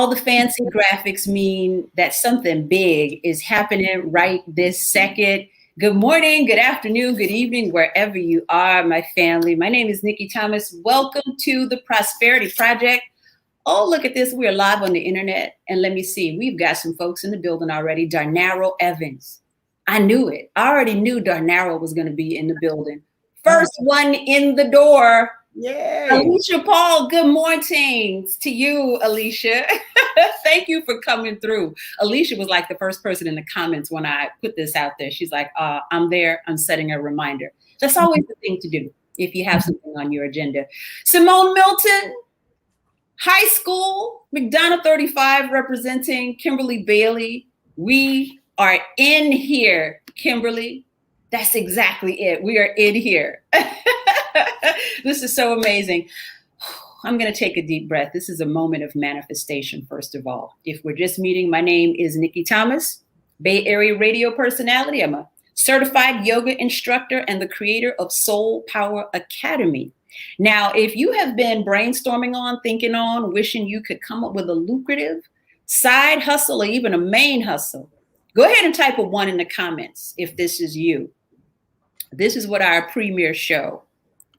all the fancy graphics mean that something big is happening right this second. Good morning, good afternoon, good evening, wherever you are, my family. My name is Nikki Thomas. Welcome to the Prosperity Project. Oh, look at this. We're live on the internet. And let me see. We've got some folks in the building already. Darnaro Evans. I knew it. I already knew Darnaro was going to be in the building. First one in the door. Yay. Alicia Paul, good morning to you, Alicia. Thank you for coming through. Alicia was like the first person in the comments when I put this out there. She's like, I'm there. I'm setting a reminder. That's always the thing to do if you have something on your agenda. Simone Milton, high school, McDonough 35, representing Kimberly Bailey. We are in here, Kimberly. That's exactly it. We are in here. This is so amazing. I'm going to take a deep breath. This is a moment of manifestation, first of all. If we're just meeting, my name is Nikki Thomas, Bay Area radio personality. I'm a certified yoga instructor and the creator of Soul Power Academy. Now, if you have been brainstorming on, thinking on, wishing you could come up with a lucrative side hustle or even a main hustle, go ahead and type a 1 in the comments if this is you. This is what our premiere show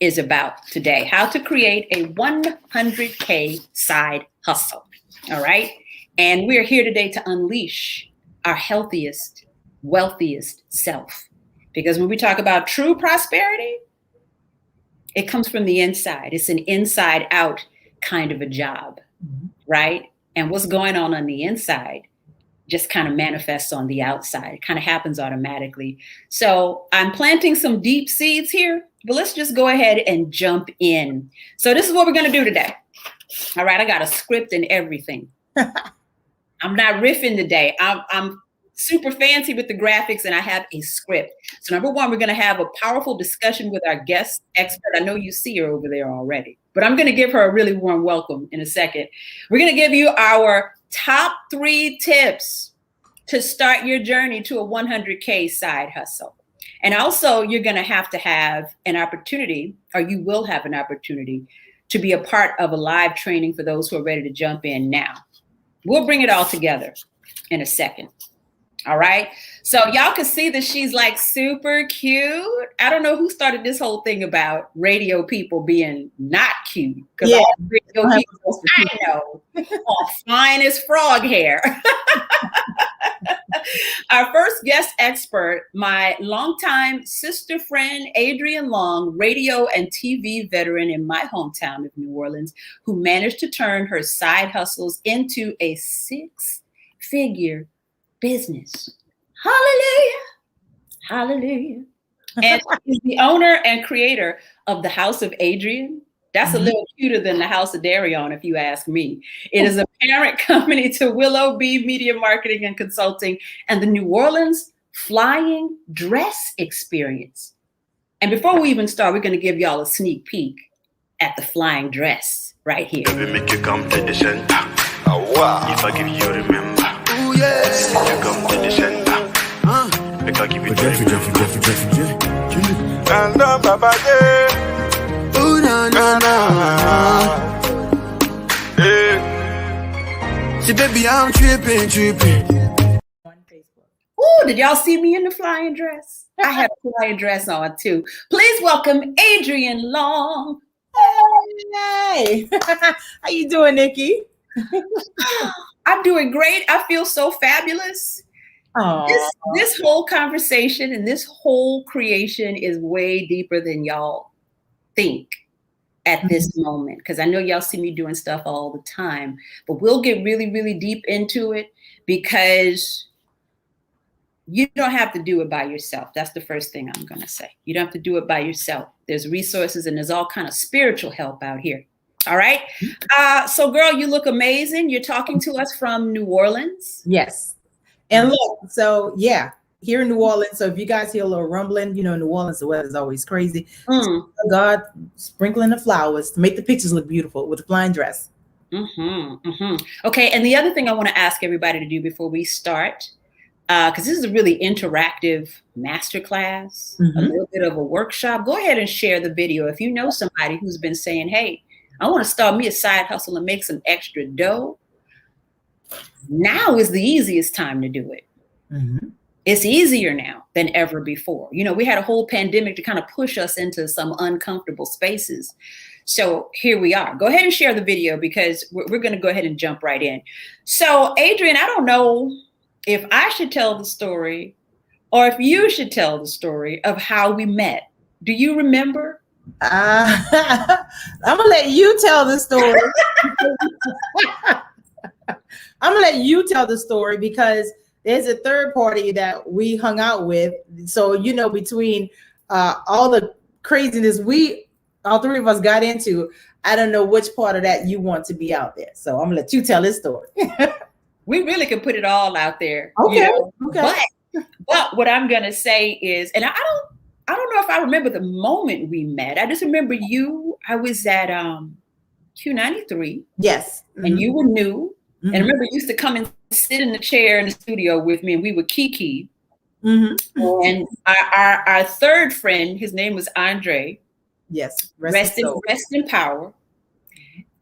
is about today, how to create a 100K side hustle. All right. And we're here today to unleash our healthiest, wealthiest self. Because when we talk about true prosperity, it comes from the inside. It's an inside out kind of a job, right? And what's going on the inside just kind of manifests on the outside. It kind of happens automatically. So I'm planting some deep seeds here, but let's just go ahead and jump in. So this is what we're going to do today. All right. I got a script and everything. I'm not riffing today. I'm super fancy with the graphics and I have a script. So number one, we're going to have a powerful discussion with our guest expert. I know you see her over there already, but I'm going to give her a really warm welcome in a second. We're going to give you our top 3 tips to start your journey to a 100K side hustle. And also you're going to have an opportunity, or you will have an opportunity to be a part of a live training for those who are ready to jump in now. We'll bring it all together in a second. All right. So y'all can see that she's like super cute. I don't know who started this whole thing about radio people being not cute. Because all radio people I know are fine as frog hair. Our first guest expert, my longtime sister friend, Adrian Long, radio and TV veteran in my hometown of New Orleans, who managed to turn her side hustles into a 6-figure business. Hallelujah. Hallelujah. And she's the owner and creator of the House of Adrian. That's a little cuter than the House of Adrian, if you ask me. It is a parent company to WillowBee Media Marketing and Consulting and the New Orleans Flying Dress Experience. And before we even start, we're going to give y'all a sneak peek at the flying dress right here. Let me make you come to the center. Oh, wow. If I give you remember. Oh, yes. If you come to the center. Make I give you the remember. Oh, no, no, no. Hey. See, baby, I'm tripping. Ooh, did y'all see me in the flying dress? I have a flying dress on too. Please welcome Adrian Long. Hey, how you doing, Nikki? I'm doing great. I feel so fabulous. This whole conversation and this whole creation is way deeper than y'all think at this moment, because I know y'all see me doing stuff all the time, but we'll get really, really deep into it because you don't have to do it by yourself. That's the first thing I'm going to say. You don't have to do it by yourself. There's resources and there's all kind of spiritual help out here. All right. So girl, you look amazing. You're talking to us from New Orleans. Yes. And look, so yeah, here in New Orleans. So if you guys hear a little rumbling, you know, in New Orleans, the weather is always crazy. So God sprinkling the flowers to make the pictures look beautiful with the flying dress. Okay. And the other thing I want to ask everybody to do before we start, because this is a really interactive masterclass, a little bit of a workshop, go ahead and share the video. If you know somebody who's been saying, hey, I want to start me a side hustle and make some extra dough, Now is the easiest time to do it. Mm-hmm. It's easier now than ever before. You know, we had a whole pandemic to kind of push us into some uncomfortable spaces. So here we are. Go ahead and share the video because we're going to go ahead and jump right in. So Adrian, I don't know if I should tell the story or if you should tell the story of how we met. Do you remember? I'm going to let you tell the story. I'm going to let you tell the story because there's a third party that we hung out with. So, you know, between all the craziness all three of us got into, I don't know which part of that you want to be out there. So I'm gonna let you tell this story. We really can put it all out there. Okay. You know? Okay. But what I'm gonna say is, and I don't know if I remember the moment we met. I just remember I was at Q93. Yes. Mm-hmm. And you were new. Mm-hmm. And remember, you used to come and sit in the chair in the studio with me, and we would kiki. Mm-hmm. And our third friend, his name was Andre. Yes. Rest in power.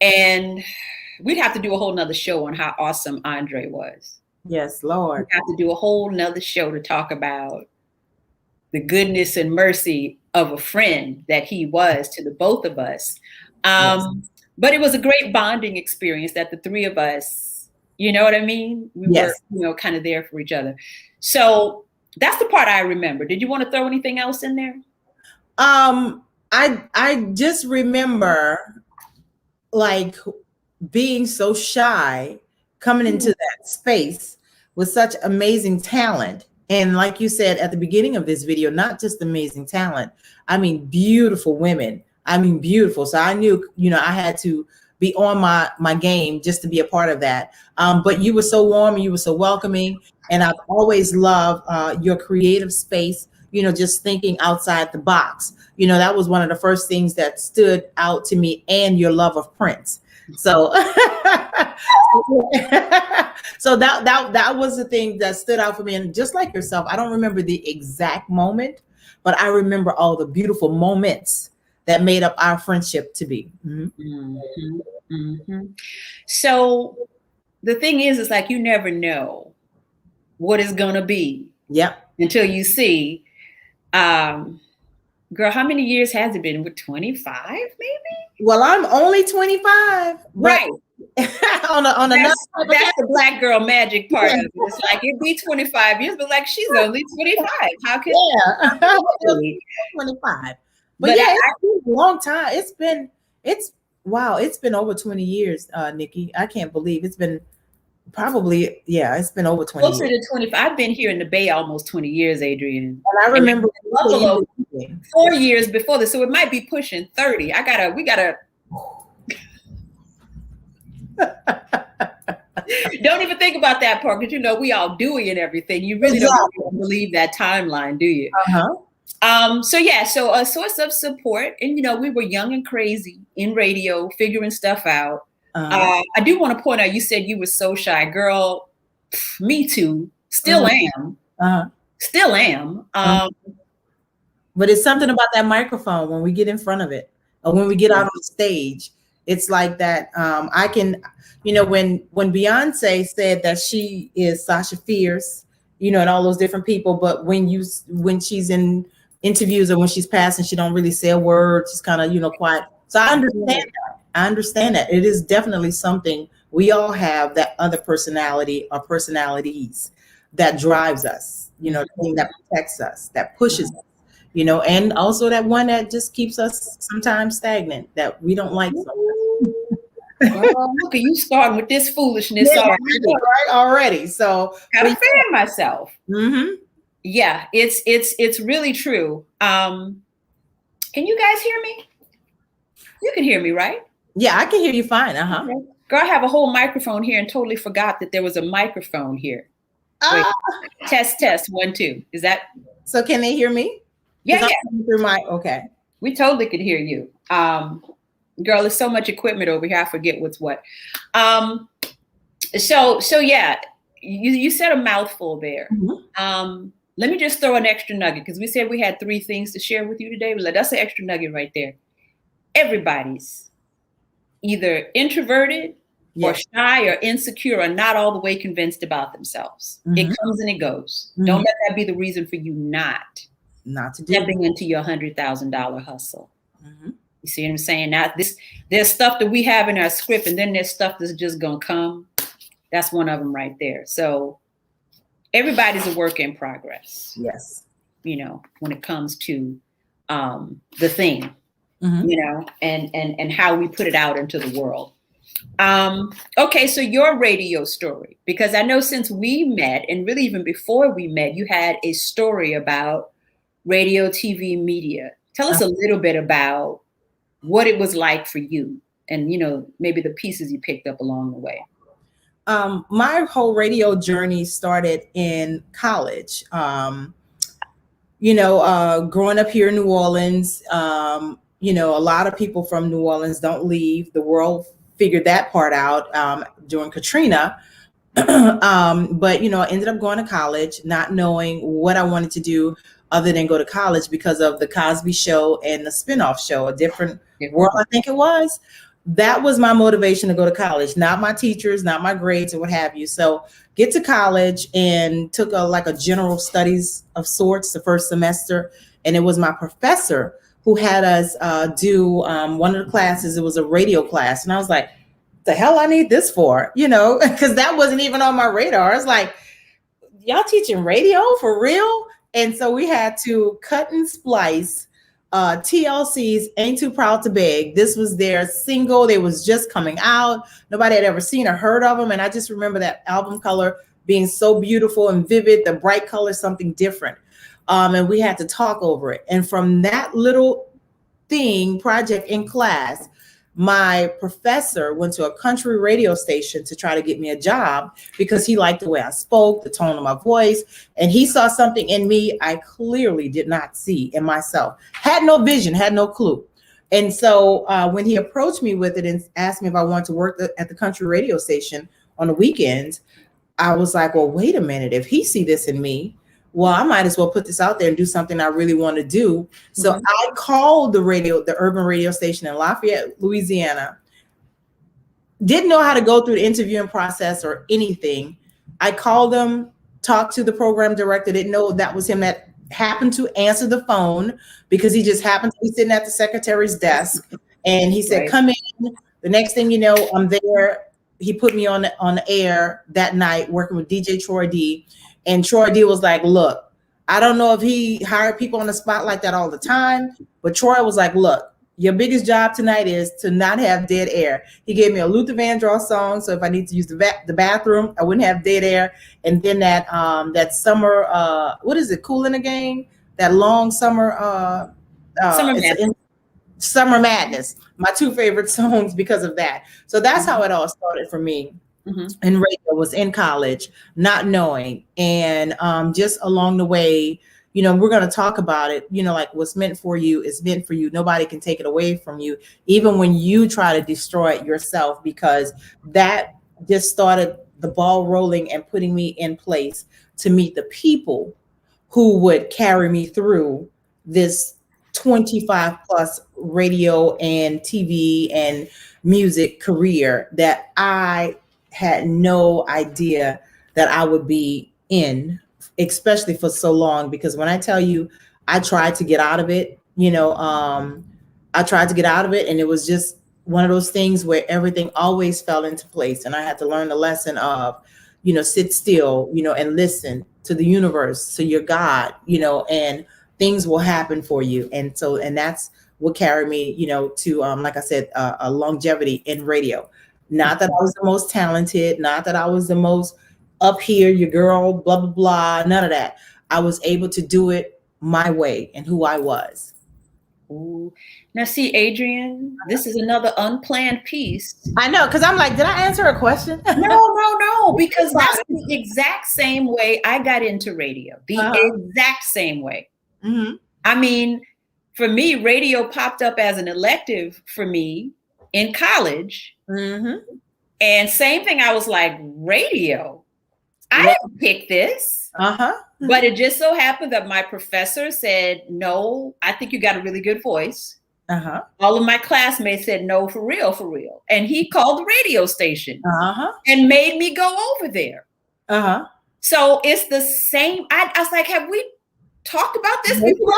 And we'd have to do a whole nother show on how awesome Andre was. Yes, Lord. We'd have to do a whole nother show to talk about the goodness and mercy of a friend that he was to the both of us. Yes. But it was a great bonding experience that the three of us, you know what I mean? We were, you know, kind of there for each other. So that's the part I remember. Did you want to throw anything else in there? I just remember like being so shy coming into that space with such amazing talent. And like you said at the beginning of this video, not just amazing talent, I mean, beautiful women. I mean, beautiful. So I knew, you know, I had to be on my game just to be a part of that. But you were so warm and you were so welcoming. And I've always loved your creative space, you know, just thinking outside the box. You know, that was one of the first things that stood out to me, and your love of Prince. So, so that was the thing that stood out for me. And just like yourself, I don't remember the exact moment, but I remember all the beautiful moments that made up our friendship to be. Mm-hmm. Mm-hmm. Mm-hmm. So the thing is like, you never know what it's going to be. Yep. Until you see, girl, how many years has it been? With 25, maybe? Well, I'm only 25. Right. That's the black girl magic part of it. It's like, it'd be 25 years, but like, she's only 25. How can 25? But yeah, it's been a long time. It's been over 20 years, Nikki. I can't believe it's been probably, it's been over 20 Closer years. To 25. I've been here in the Bay almost 20 years, Adrian. And I remember Buffalo 4 years before this. So it might be pushing 30. We gotta don't even think about that part, because you know we all Dewey and everything. You really don't believe that timeline, do you? So a source of support, and you know, we were young and crazy in radio, figuring stuff out. I do want to point out, you said you were so shy, girl. Me too. Still am. Still am. But it's something about that microphone when we get in front of it, or when we get out on stage. It's like that. I can, you know, when Beyonce said that she is Sasha Fierce, you know, and all those different people, but when she's in interviews or when she's passing, she don't really say a word. She's kind of, you know, quiet. So I understand that. It is definitely something we all have, that other personality or personalities that drives us, you know, the thing that protects us, that pushes us, you know, and also that one that just keeps us sometimes stagnant, that we don't like so much. Well, look at you starting with this foolishness already. So gotta fan myself. Mm-hmm. Yeah, it's really true. Can you guys hear me? You can hear me, right? Yeah, I can hear you fine. Okay. Girl, I have a whole microphone here and totally forgot that there was a microphone here. Wait, test 1 2. Is that so? Can they hear me? Yeah. Through okay. We totally could hear you. Girl, there's so much equipment over here. I forget what's what. So yeah, you said a mouthful there. Mm-hmm. Let me just throw an extra nugget, because we said we had 3 things to share with you today. But that's an extra nugget right there. Everybody's either introverted or shy or insecure or not all the way convinced about themselves. It comes and it goes. Don't let that be the reason for you not to do stepping into your $100,000 hustle. You see what I'm saying? Now, there's stuff that we have in our script, and then there's stuff that's just gonna come. That's one of them right there. So everybody's a work in progress. Yes. You know, when it comes to the thing, you know, and how we put it out into the world. Okay, so your radio story, because I know since we met, and really even before we met, you had a story about radio, TV, media. Tell us a little bit about what it was like for you, and, you know, maybe the pieces you picked up along the way. My whole radio journey started in college. You know, growing up here in New Orleans, you know, a lot of people from New Orleans don't leave. The world figured that part out during Katrina. But, you know, I ended up going to college, not knowing what I wanted to do other than go to college because of the Cosby Show and the spinoff show, A Different World, I think it was. That was my motivation to go to college, not my teachers, not my grades or what have you. So get to college and took like a general studies of sorts the first semester. And it was my professor who had us do one of the classes. It was a radio class. And I was like, the hell I need this for, you know, because that wasn't even on my radar. It's like, y'all teaching radio for real? And so we had to cut and splice TLC's Ain't Too Proud to Beg. This was their single. They was just coming out. Nobody had ever seen or heard of them. And I just remember that album cover being so beautiful and vivid, the bright color, something different. And we had to talk over it. And from that little project in class, my professor went to a country radio station to try to get me a job because he liked the way I spoke, the tone of my voice, and he saw something in me I clearly did not see in myself. Had no vision, had no clue. And so when he approached me with it and asked me if I wanted to work at the country radio station on the weekends, I was like, well, wait a minute. If he see this in me, well, I might as well put this out there and do something I really want to do. So I called the urban radio station in Lafayette, Louisiana. Didn't know how to go through the interviewing process or anything. I called them, talked to the program director, didn't know that was him that happened to answer the phone because he just happened to be sitting at the secretary's desk. And he said, come in. The next thing you know, I'm there. He put me on the air that night working with DJ Troy D. And Troy D was like, look, I don't know if he hired people on the spot like that all the time, but Troy was like, look, your biggest job tonight is to not have dead air. He gave me a Luther Vandross song, so if I need to use the bathroom, I wouldn't have dead air. And then that summer, what is it, Cool in the Game? That long summer, Summer Madness. My two favorite songs because of that. So that's how it all started for me. And radio was in college, not knowing. And just along the way, you know, we're going to talk about it, you know, like what's meant for you is meant for you. Nobody can take it away from you, even when you try to destroy it yourself, because that just started the ball rolling and putting me in place to meet the people who would carry me through this 25 plus radio and TV and music career that I had no idea that I would be in, especially for so long. Because when I tell you, I tried to get out of it, you know, I tried to get out of it, and it was just one of those things where everything always fell into place. And I had to learn the lesson of, you know, sit still, you know, and listen to the universe, to your God, you know, and things will happen for you. And so, and that's what carried me, you know, to, like I said, a longevity in radio. Not that I was the most talented, not that I was the most up here, your girl, blah, blah, blah, none of that. I was able to do it my way and who I was. Ooh. Now, see, Adrian, this is another unplanned piece. I know, because I'm like, did I answer a question? No, because that's the exact same way I got into radio, the exact same way. I mean, for me, radio popped up as an elective for me in college. And same thing, I was like, radio? I didn't pick this. But it just so happened that my professor said, no, I think you got a really good voice. All of my classmates said, no, for real, for real. And he called the radio station and made me go over there. So it's the same. I was like, have we talked about this before?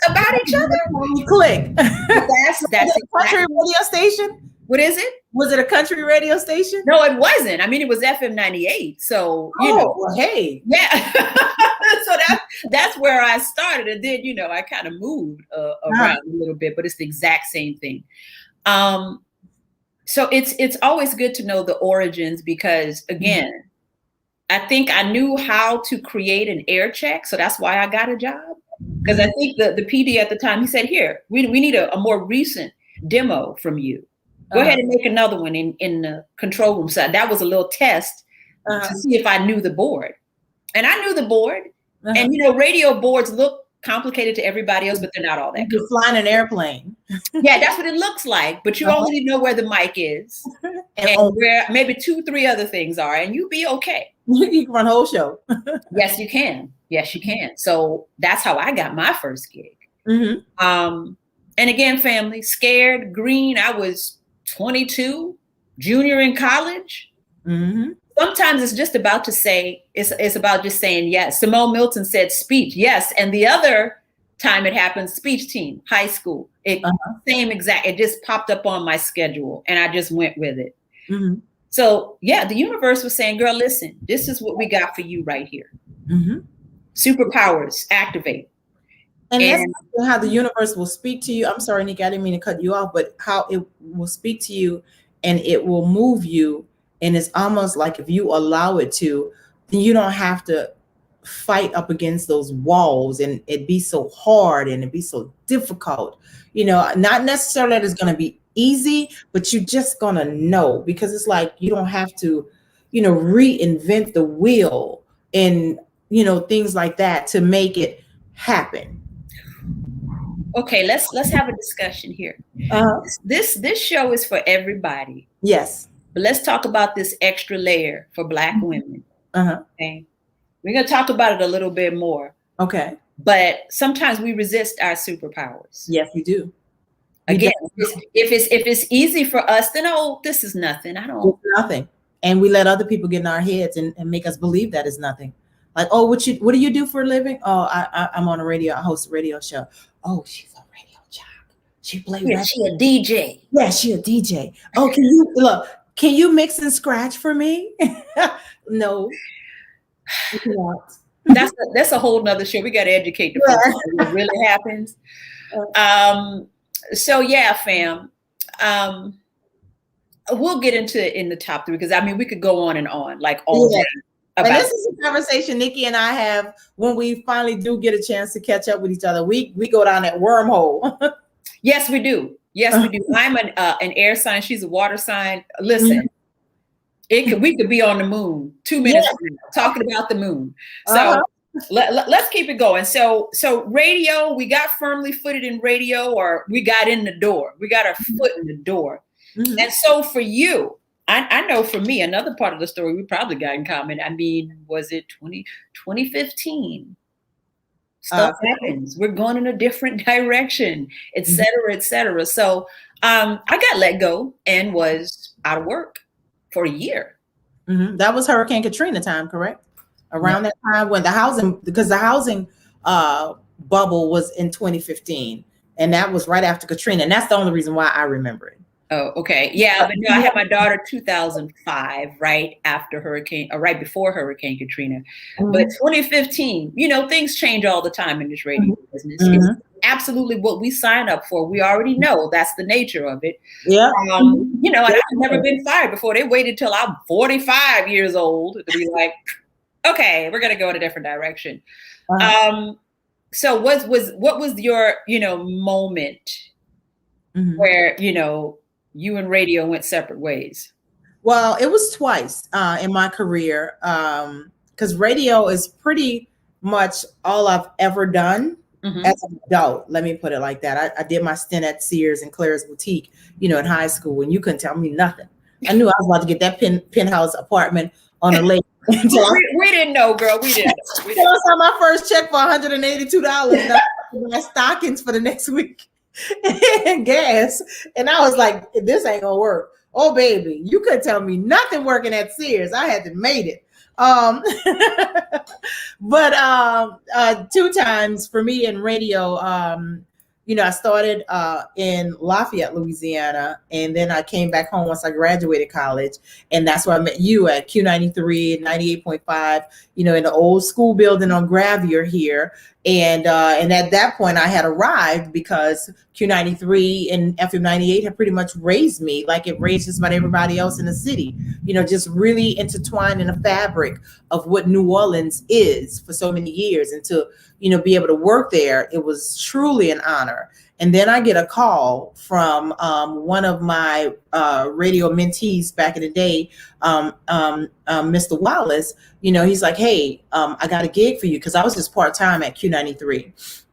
About each other? Click. That's a country radio station? What is it? Was it a country radio station? No, it wasn't. I mean, it was FM 98. So, you know. Well, hey. Yeah. So that's where I started. And then, you know, I kind of moved around a little bit, but it's the exact same thing. So it's always good to know the origins because, again, I think I knew how to create an air check. So that's why I got a job. Because I think the PD at the time, he said, here, we need a more recent demo from you. Go ahead and make another one in the control room. So that was a little test to see if I knew the board. And I knew the board. And, you know, radio boards look complicated to everybody else, but they're not all that. You're flying an airplane. Yeah, that's what it looks like. But you only know where the mic is and where maybe 2-3 other things are, and you'll be okay. You can run a whole show. Yes, you can. Yes, you can. So that's how I got my first gig. And again, family, scared, green. I was 22, junior in college. Sometimes it's just about to say, it's about just saying yes. Simone Milton said speech, yes. And the other time it happened, speech team, high school. Same exact, it just popped up on my schedule and I just went with it. So yeah, the universe was saying, girl, listen, this is what we got for you right here. Superpowers, activate. And that's how the universe will speak to you. I'm sorry, Nikki, I didn't mean to cut you off, but how it will speak to you and it will move you. And it's almost like if you allow it to, then you don't have to fight up against those walls and it be so hard and it be so difficult. You know, not necessarily that it's going to be easy, but you're just going to know because it's like you don't have to, you know, reinvent the wheel and, you know, things like that to make it happen. Okay, let's have a discussion here. This show is for everybody. Yes. But let's talk about this extra layer for Black women. Okay. We're going to talk about it a little bit more. Okay. But sometimes we resist our superpowers. Yes, we do. Again, if it's easy for us, then this is nothing. It's nothing. And we let other people get in our heads and make us believe that is nothing. Like, oh, what do you do for a living? Oh, I'm on a radio. I host a radio show. Oh, she's a radio jock. She plays. Yeah, she a DJ. Yeah, she a DJ. Oh, can you mix and scratch for me? No. That's a whole nother show. We got to educate the people what really happens. So yeah, fam. We'll get into it in the top 3 because I mean we could go on and on like all day. And this is a conversation Nikki and I have when we finally do get a chance to catch up with each other. We go down that wormhole. Yes, we do. Yes, we do. I'm an air sign. She's a water sign. Listen, we could be on the moon 2 minutes talking about the moon. So let's keep it going. So radio, we got firmly footed in radio, or we got in the door. We got our foot in the door. And so for you, I know for me, another part of the story we probably got in common. I mean, was it 2015? Stuff happens. We're going in a different direction, et cetera, et cetera. So I got let go and was out of work for a year. That was Hurricane Katrina time, correct? Around that time when the housing bubble was in 2015. And that was right after Katrina. And that's the only reason why I remember it. Oh, okay. Yeah, but no, I had my daughter 2005, right before Hurricane Katrina. But 2015, you know, things change all the time in this radio business. It's absolutely what we sign up for. We already know that's the nature of it. Yeah. You know, and I've never been fired before. They waited till I'm 45 years old to be like, okay, we're going to go in a different direction. So what was your, you know, moment where, you know, you and radio went separate ways? Well, it was twice in my career because radio is pretty much all I've ever done as an adult. Let me put it like that. I did my stint at Sears and Claire's Boutique, you know, in high school, and you couldn't tell me nothing. I knew I was about to get that penthouse apartment on a lake. we didn't know, girl. We didn't know. I saw my first check for $182. My stockings for the next week. and gas. And I was like, this ain't gonna work. Oh, baby, you couldn't tell me nothing working at Sears. I had to made it. But 2 times for me in radio, I started in Lafayette, Louisiana, and then I came back home once I graduated college, and that's where I met you at Q93 and 98.5, in the old school building on Gravier here. And at that point, I had arrived because Q93 and FM 98 had pretty much raised me like it raised just about everybody else in the city, just really intertwined in a fabric of what New Orleans is for so many years. And to, be able to work there, it was truly an honor. And then I get a call from one of my radio mentees back in the day, Mr. Wallace. He's like, hey, I got a gig for you, because I was just part-time at Q93.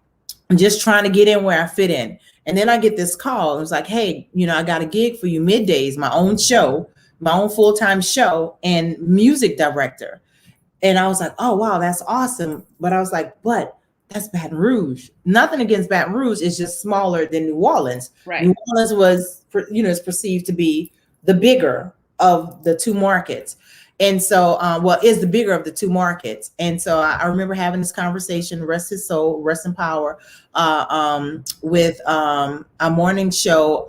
I'm just trying to get in where I fit in. And then I get this call. It was like, hey, I got a gig for you middays, my own show, my own full-time show, and music director. And I was like, oh, wow, that's awesome. But I was like, but that's Baton Rouge. Nothing against Baton Rouge. It's just smaller than New Orleans. Right. New Orleans was, is perceived to be the bigger of the two markets. And so, is the bigger of the two markets. And so I remember having this conversation, rest his soul, rest in power, with a morning show,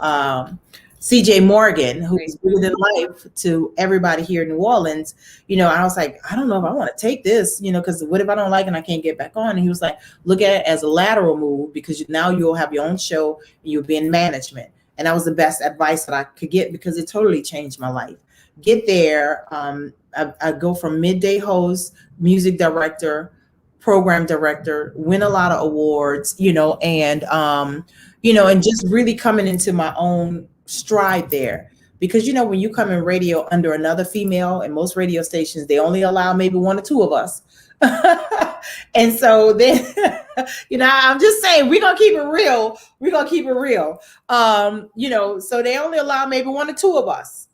CJ Morgan, who's bigger than life to everybody here in New Orleans. I was like, I don't know if I want to take this, because what if I don't like it and I can't get back on? And he was like, look at it as a lateral move, because now you'll have your own show and you'll be in management. And that was the best advice that I could get, because it totally changed my life. Get there. I go from midday host, music director, program director, win a lot of awards, and just really coming into my own stride there. Because when you come in radio under another female, and most radio stations, they only allow maybe 1 or 2 of us. And so then, I'm just saying, we're gonna keep it real. So they only allow maybe 1 or 2 of us,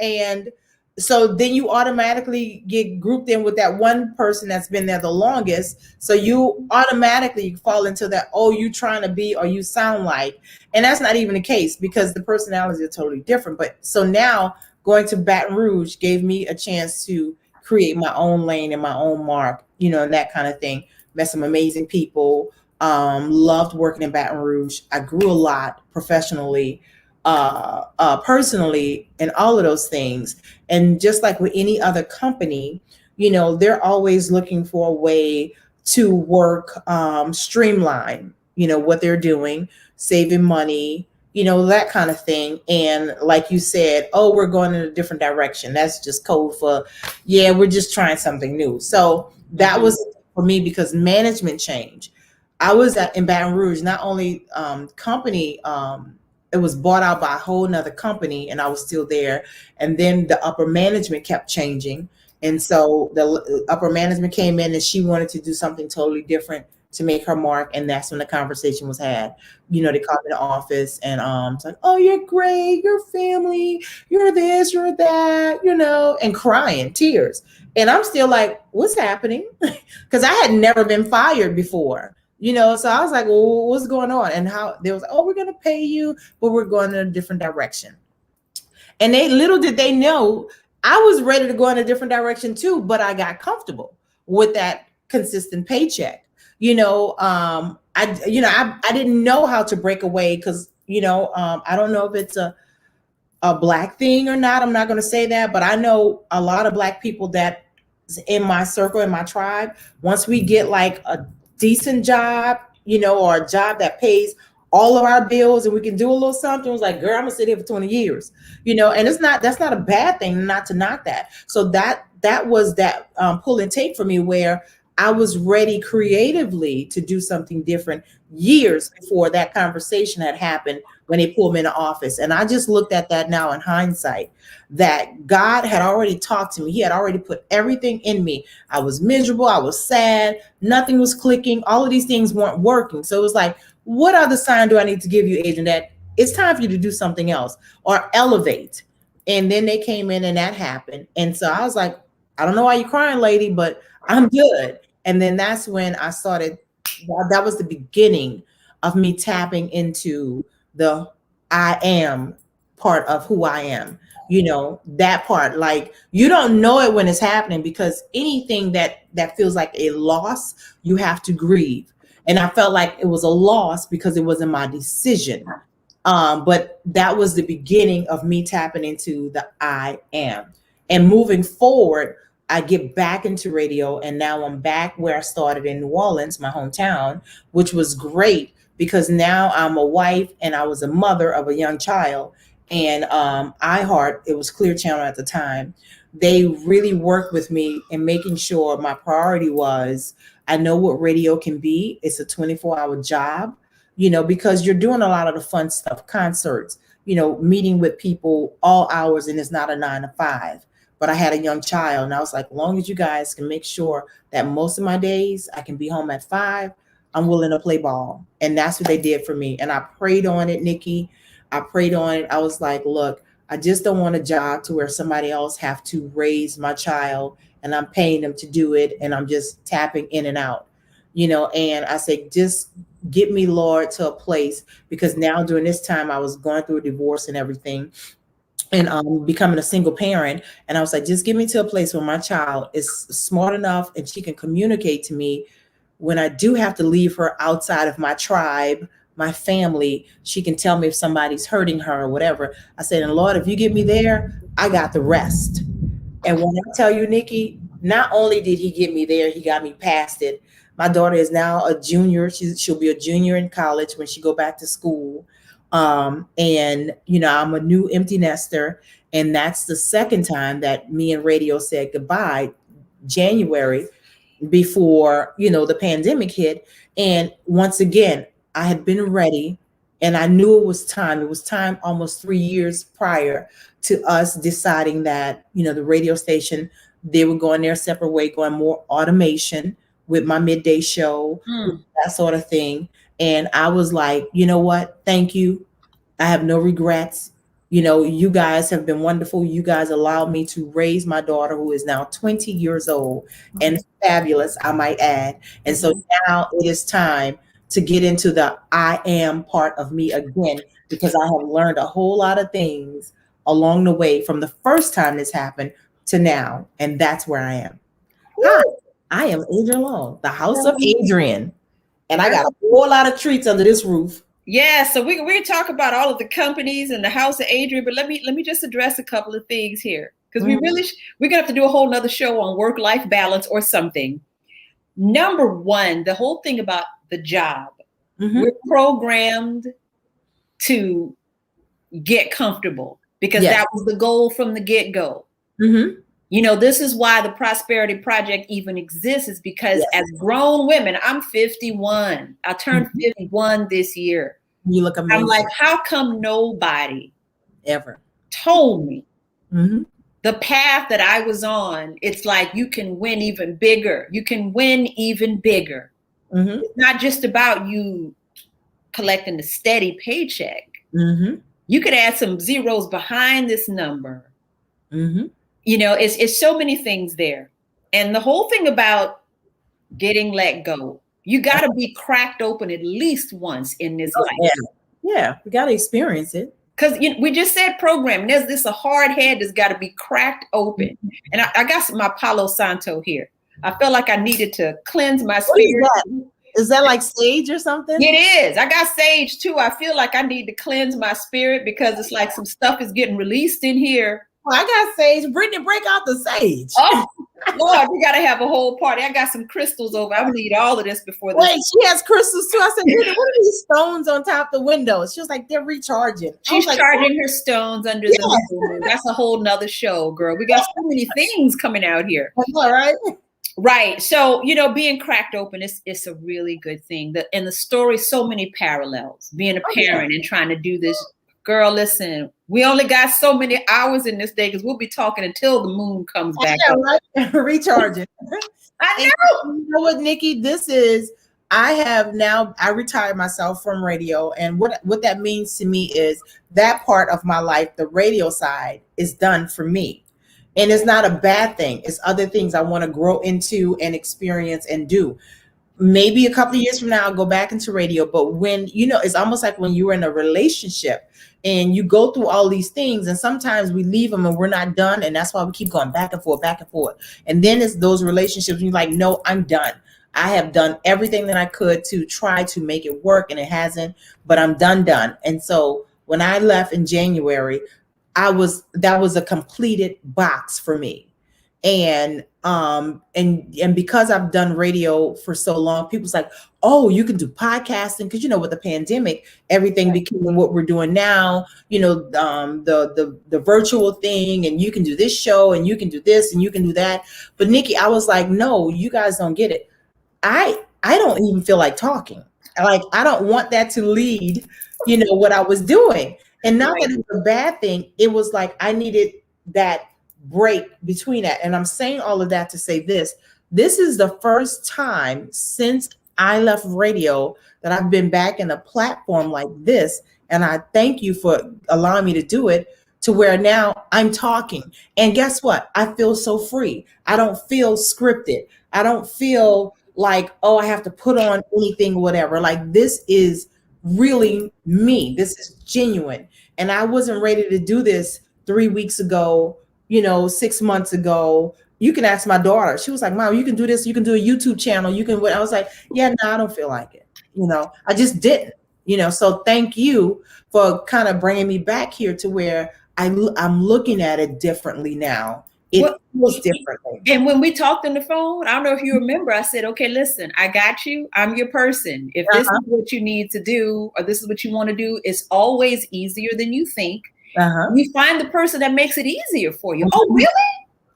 and so then you automatically get grouped in with that one person that's been there the longest. So you automatically fall into that, oh, you trying to be, or you sound like. And that's not even the case, because the personalities are totally different. But so now going to Baton Rouge gave me a chance to create my own lane and my own mark, and that kind of thing. Met some amazing people. Loved working in Baton Rouge. I grew a lot professionally, personally, and all of those things. And just like with any other company, they're always looking for a way to work, streamline, what they're doing, saving money, that kind of thing. And like you said, oh, we're going in a different direction. That's just code for, yeah, we're just trying something new. So that was for me, because management change. I was in Baton Rouge, not only company, it was bought out by a whole nother company, and I was still there. And then the upper management kept changing. And so the upper management came in, and she wanted to do something totally different to make her mark. And that's when the conversation was had. They called me to the offiase, and it's like, oh, you're great, your family, you're this, you're that, and crying, tears. And I'm still like, what's happening? Because I had never been fired before. So I was like, well, what's going on? And how they was, oh, we're going to pay you, but we're going in a different direction. And little did they know, I was ready to go in a different direction too, but I got comfortable with that consistent paycheck. I didn't know how to break away, because, I don't know if it's a Black thing or not. I'm not going to say that, but I know a lot of Black people that in my circle, in my tribe, once we get like a decent job, or a job that pays all of our bills and we can do a little something, it was like, girl, I'm gonna sit here for 20 years, and that's not a bad thing, not to knock that. So that was that pull and take for me, where I was ready creatively to do something different years before that conversation had happened, when they pulled me in the office. And I just looked at that now in hindsight, that God had already talked to me. He had already put everything in me. I was miserable. I was sad. Nothing was clicking. All of these things weren't working. So it was like, what other sign do I need to give you, Adrian, that it's time for you to do something else or elevate? And then they came in, and that happened. And so I was like, I don't know why you're crying, lady, but I'm good. And then that's when I started. That was the beginning of me tapping into the I am part of who I am. You know, that part, like, you don't know it when it's happening, because anything that feels like a loss, you have to grieve. And I felt like it was a loss because it wasn't my decision. But that was the beginning of me tapping into the I am. And moving forward, I get back into radio, and now I'm back where I started in New Orleans, my hometown, which was great because now I'm a wife and I was a mother of a young child. And iHeart, it was Clear Channel at the time, they really worked with me in making sure my priority was, I know what radio can be. It's a 24-hour job, you know, because you're doing a lot of the fun stuff, concerts, you know, meeting with people all hours, and it's not a 9 to 5. But I had a young child, and I was like, long as you guys can make sure that most of my days I can be home at 5, I'm willing to play ball. And that's what they did for me. And I prayed on it, Nikki. I prayed on it. I was like, look, I just don't want a job to where somebody else have to raise my child and I'm paying them to do it, and I'm just tapping in and out, you know. And I said, just get me, Lord, to a place, because now during this time I was going through a divorce and everything, and becoming a single parent. And I was like, just get me to a place where my child is smart enough and she can communicate to me when I do have to leave her outside of my tribe, my family. She can tell me if somebody's hurting her or whatever. I said, and Lord, if you get me there, I got the rest. And when I tell you, Nikki, not only did he get me there, he got me past it. My daughter is now a junior. She'll be a junior in college when she go back to school. And, you know, I'm a new empty nester. And that's the second time that me and radio said goodbye, January, before, you know, the pandemic hit. And once again, I had been ready, and I knew it was time. It was time almost 3 years prior to us deciding that, you know, the radio station, they were going their separate way, going more automation with my midday show, that sort of thing. And I was like, you know what? Thank you. I have no regrets. You know, you guys have been wonderful. You guys allowed me to raise my daughter, who is now 20 years old and fabulous, I might add. And so now it is time to get into the I am part of me again, because I have learned a whole lot of things along the way from the first time this happened to now. And that's where I am. Hi, I am Adrian Long, the House of Adrian. And I got a whole lot of treats under this roof. Yeah, so we talk about all of the companies and the House of Adrian, but let me just address a couple of things here, because we're gonna have to do a whole nother show on work-life balance or something. Number one, the whole thing about the job, we're programmed to get comfortable because that was the goal from the get-go. You know, this is why the Prosperity Project even exists, is because as grown women, I'm 51. I turned 51 this year. You look amazing. I'm like, how come nobody ever told me the path that I was on? It's like, you can win even bigger. You can win even bigger. It's not just about you collecting the steady paycheck. You could add some zeros behind this number. You know, it's so many things there. And the whole thing about getting let go, you got to be cracked open at least once in this life. Yeah, we got to experience it. Because we just said programming. There's this a hard head that's got to be cracked open. And I got my Palo Santo here. I felt like I needed to cleanse my spirit. Is that like sage or something? It is. I got sage too. I feel like I need to cleanse my spirit because it's like some stuff is getting released in here. Well, I got sage. Brittany, break out the sage. Oh, Lord, we got to have a whole party. I got some crystals over. I'm going to need all of this before this. Wait, she has crystals too. I said, Brittany, what are these stones on top of the windows? She was like, they're recharging. She's charging her stones under the moon. That's a whole nother show, girl. We got so many things coming out here. All right. Right. So, you know, being cracked open is a really good thing. In the story, so many parallels. Being a parent and trying to do this. Girl, listen, we only got so many hours in this day because we'll be talking until the moon comes back. Right? Recharging. I know. You know what, Nikki? I retired myself from radio. And what that means to me is that part of my life, the radio side, is done for me. And it's not a bad thing. It's other things I want to grow into and experience and do. maybe a couple of years from now, I'll go back into radio. But when, it's almost like when you're in a relationship and you go through all these things, and sometimes we leave them and we're not done. And that's why we keep going back and forth, back and forth. And then it's those relationships, and you're like, no, I'm done. I have done everything that I could to try to make it work, and it hasn't, but I'm done. And so when I left in January, that was a completed box for me. And because I've done radio for so long, people's like, oh, you can do podcasting, because with the pandemic, everything became what we're doing now. The virtual thing, and you can do this show, and you can do this, and you can do that. But Nikki, I was like, no, you guys don't get it. I don't even feel like talking. Like, I don't want that to lead, what I was doing. And not that it's a bad thing. It was like I needed that break between that. And I'm saying all of that to say this is the first time since I left radio that I've been back in a platform like this. And I thank you for allowing me to do it, to where now I'm talking. And guess what? I feel so free. I don't feel scripted. I don't feel like, oh, I have to put on anything, whatever. Like, this is really me. This is genuine. And I wasn't ready to do this 3 weeks ago, 6 months ago. You can ask my daughter. She was like, Mom, you can do this. You can do a YouTube channel. You can. I was like, yeah, no, I don't feel like it. I just didn't. So thank you for kind of bringing me back here to where I'm looking at it differently now. It feels differently. And when we talked on the phone, I don't know if you remember, I said, okay, listen, I got you. I'm your person. If this is what you need to do, or this is what you want to do, it's always easier than you think. You find the person that makes it easier for you. Oh, really?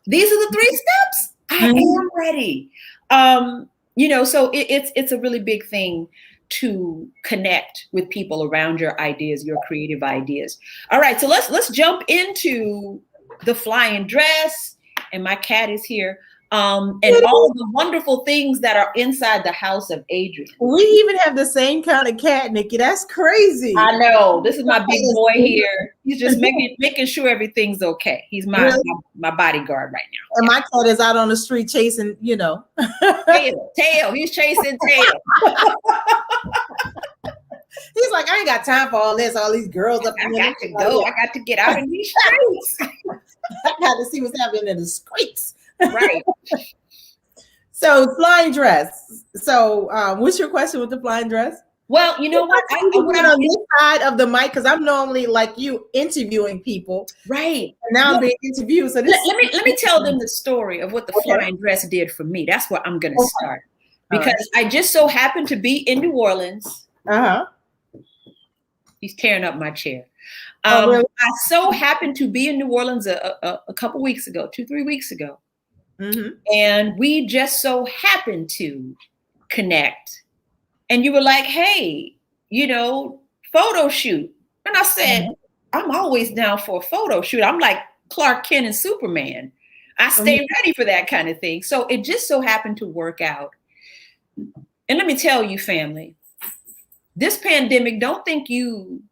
These are the 3 steps? I am ready. So it's a really big thing to connect with people around your ideas, your creative ideas. All right, so let's jump into the flying dress, and my cat is here, and all the wonderful things that are inside the House of Adrian. We even have the same kind of cat, Nikki. That's crazy. I know. This is my big boy here. He's just making sure everything's okay. He's my bodyguard right now. And my cat is out on the street chasing, tail. He's chasing tail. He's like, I ain't got time for all this. All these girls up I got to go. I got to get out in these streets. I got to see what's happening in the streets. Right. So, flying dress. So, what's your question with the flying dress? Well, you know what? I'm on this side of the mic, because I'm normally like you, interviewing people. Right. And now I'm being interviewed. So let me tell them the story of what the flying dress did for me. That's where I'm going to start. Because I just so happened to be in New Orleans. He's tearing up my chair. Really? I so happened to be in New Orleans a couple weeks ago, 2-3 weeks ago. And we just so happened to connect. And you were like, hey, photo shoot. And I said, I'm always down for a photo shoot. I'm like Clark Kent and Superman. I stay ready for that kind of thing. So it just so happened to work out. And let me tell you, family, this pandemic, don't think you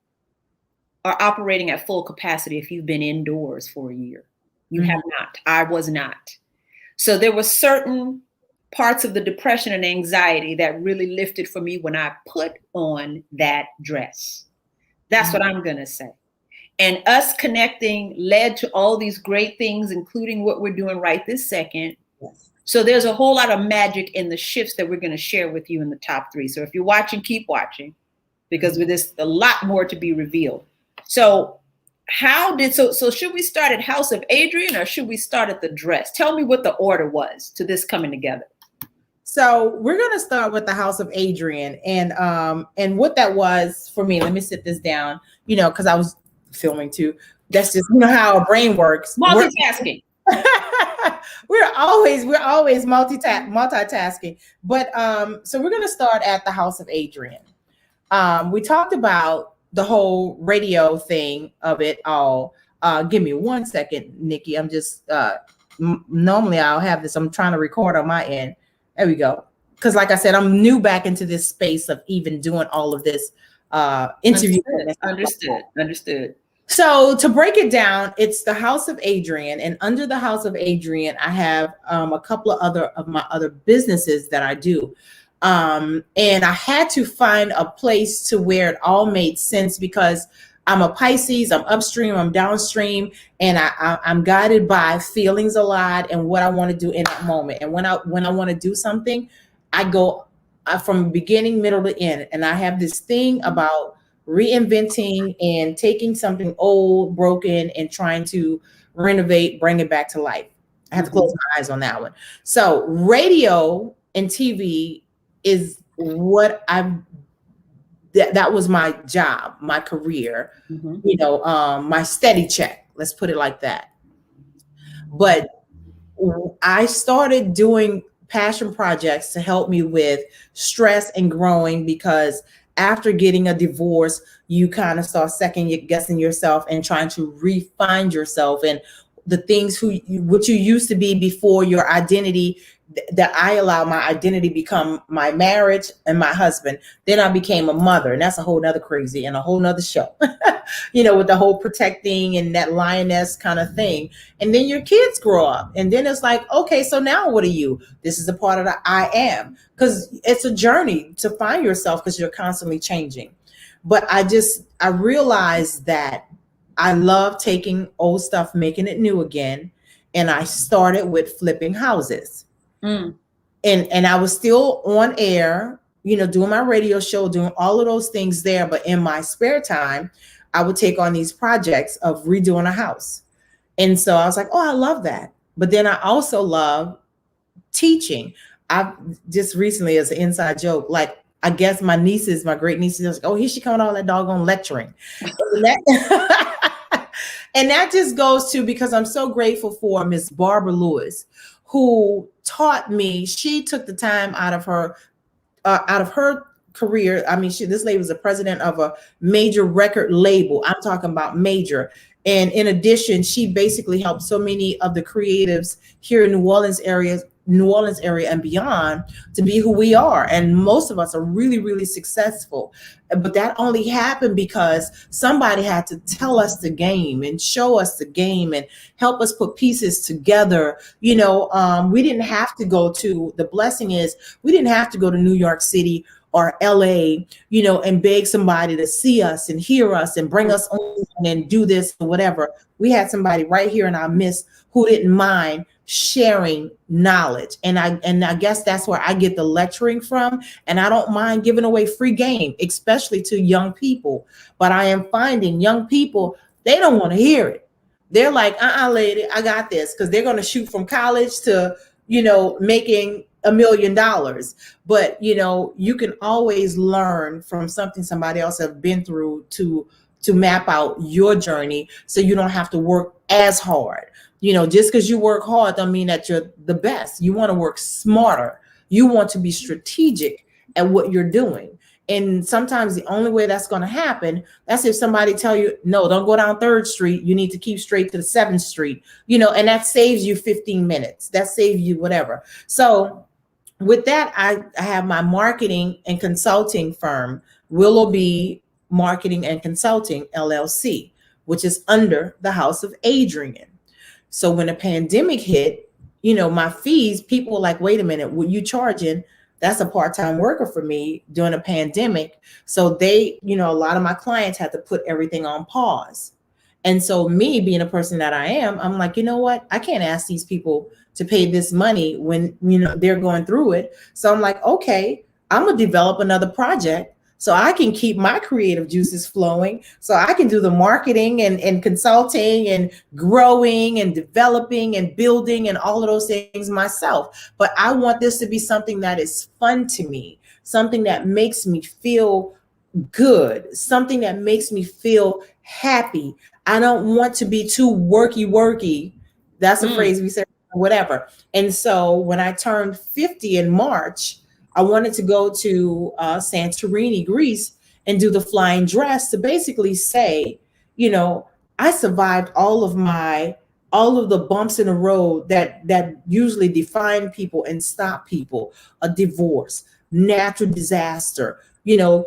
are operating at full capacity if you've been indoors for a year. You have not. I was not. So there were certain parts of the depression and anxiety that really lifted for me when I put on that dress. That's what I'm going to say. And us connecting led to all these great things, including what we're doing right this second. Yes. So there's a whole lot of magic in the shifts that we're going to share with you in the top 3. So if you're watching, keep watching, because there's a lot more to be revealed. So so should we start at House of Adrian, or should we start at the dress? Tell me what the order was to this coming together. So we're going to start with the House of Adrian, and what that was for me. Let me sit this down, because I was filming too. That's just how our brain works. Multitasking. We're always multitasking. But so we're going to start at the House of Adrian. We talked about the whole radio thing of it all. Give me 1 second, Nikki. I'm just normally I'll have this. I'm trying to record on my end. There we go. Because like I said, I'm new back into this space of even doing all of this interview. Understood. So to break it down, it's the House of Adrian, and under the House of Adrian, I have a couple of my other businesses that I do. And I had to find a place to where it all made sense, because I'm a Pisces, I'm upstream, I'm downstream, and I'm guided by feelings a lot and what I want to do in that moment. And when I want to do something, I go from beginning, middle to end. And I have this thing about reinventing and taking something old, broken, and trying to renovate, bring it back to life. I have to close my eyes on that one. So radio and TV is what that was my job, my career, my steady check. Let's put it like that. But I started doing passion projects to help me with stress and growing, because after getting a divorce, you kind of start second guessing yourself and trying to refine yourself and the things what you used to be before your identity. That I allow my identity become my marriage and my husband. Then I became a mother, and that's a whole nother crazy and a whole nother show, with the whole protecting and that lioness kind of thing. And then your kids grow up, and then it's like, okay, so now what are you? This is a part of the I am, because it's a journey to find yourself, because you're constantly changing. But I realized that I love taking old stuff, making it new again. And I started with flipping houses. And I was still on air, doing my radio show, doing all of those things there. But in my spare time, I would take on these projects of redoing a house. And so I was like, oh, I love that. But then I also love teaching. I just recently, as an inside joke, like, I guess my great nieces, like, oh, here she coming all that doggone lecturing. And that just goes to, because I'm so grateful for Miss Barbara Lewis, who taught me. She took the time out of her career. I mean, this lady was the president of a major record label. I'm talking about major. And in addition, she basically helped so many of the creatives here in New Orleans area and beyond to be who we are. And most of us are really, really successful. But that only happened because somebody had to tell us the game and show us the game and help us put pieces together. We didn't have to go to, the blessing is, we didn't have to go to New York City or LA, and beg somebody to see us and hear us and bring us on and do this or whatever. We had somebody right here in our midst who didn't mind sharing knowledge. And I guess that's where I get the lecturing from. And I don't mind giving away free game, especially to young people. But I am finding young people, they don't want to hear it. They're like, lady, I got this, because they're going to shoot from college to, making $1 million. But, you can always learn from something somebody else have been through to map out your journey, so you don't have to work as hard. Just because you work hard don't mean that you're the best. You want to work smarter. You want to be strategic at what you're doing. And sometimes the only way that's going to happen, that's if somebody tell you, no, don't go down 3rd Street. You need to keep straight to the 7th Street, and that saves you 15 minutes. That saves you whatever. So with that, I have my marketing and consulting firm, WillowBee Marketing and Consulting, LLC, which is under the House of Adrian. So when the pandemic hit, my fees, people were like, wait a minute, what you charging? That's a part-time worker for me during a pandemic. So they, a lot of my clients had to put everything on pause. And so me being a person that I am, I'm like, you know what? I can't ask these people to pay this money when, they're going through it. So I'm like, okay, I'm going to develop another project so I can keep my creative juices flowing, so I can do the marketing and consulting and growing and developing and building and all of those things myself. But I want this to be something that is fun to me, something that makes me feel good, something that makes me feel happy. I don't want to be too worky. That's a phrase we say, whatever. And so when I turned 50 in March, I wanted to go to Santorini, Greece, and do the flying dress to basically say, I survived all of the bumps in the road that usually define people and stop people. A divorce, natural disaster,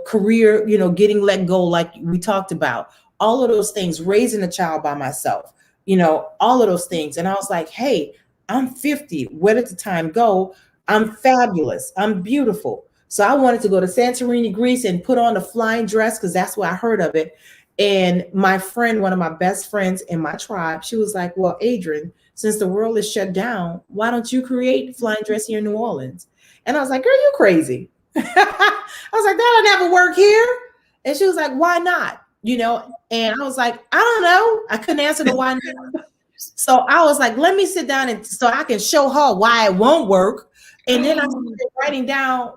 career, getting let go, like we talked about, all of those things, raising a child by myself, all of those things. And I was like, hey, I'm 50. Where did the time go? I'm fabulous. I'm beautiful. So I wanted to go to Santorini, Greece and put on a flying dress because that's where I heard of it. And my friend, one of my best friends in my tribe, she was like, well, Adrian, since the world is shut down, why don't you create flying dress here in New Orleans? And I was like, girl, you crazy. I was like, that'll never work here. And she was like, why not? You know, and I was like, I don't know. I couldn't answer the why not. So I was like, let me sit down and so I can show her why it won't work. And then I started writing down,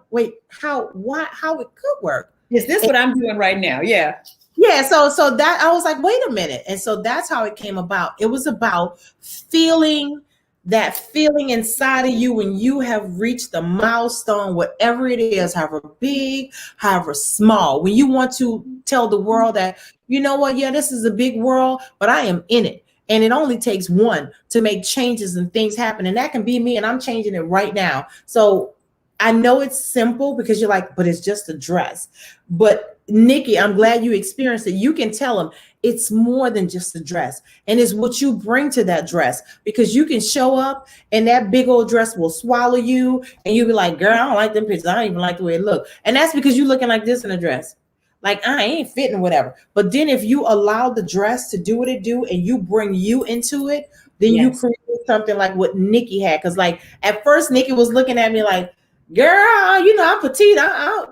how it could work. Is this what I'm doing right now? Yeah. Yeah. So that I was like, wait a minute. And so that's how it came about. It was about feeling that feeling inside of you when you have reached the milestone, whatever it is, however big, however small, when you want to tell the world that, you know what, yeah, this is a big world, but I am in it. And it only takes one to make changes and things happen. And that can be me. And I'm changing it right now. So I know it's simple because you're like, but it's just a dress. But Nikki, I'm glad you experienced it. You can tell them it's more than just a dress. And it's what you bring to that dress, because you can show up and that big old dress will swallow you. And you'll be like, girl, I don't like them pictures. I don't even like the way it looks. And that's because you're looking like this in a dress. Like, I ain't fitting, whatever. But then if you allow the dress to do what it do and you bring you into it, then you create something like what Nikki had. Because like at first, Nikki was looking at me like, girl, you know, I'm petite.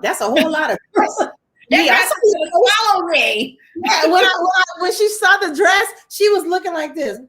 That's a whole lot of dress. Yeah, follow me. Yeah, when she saw the dress, she was looking like this.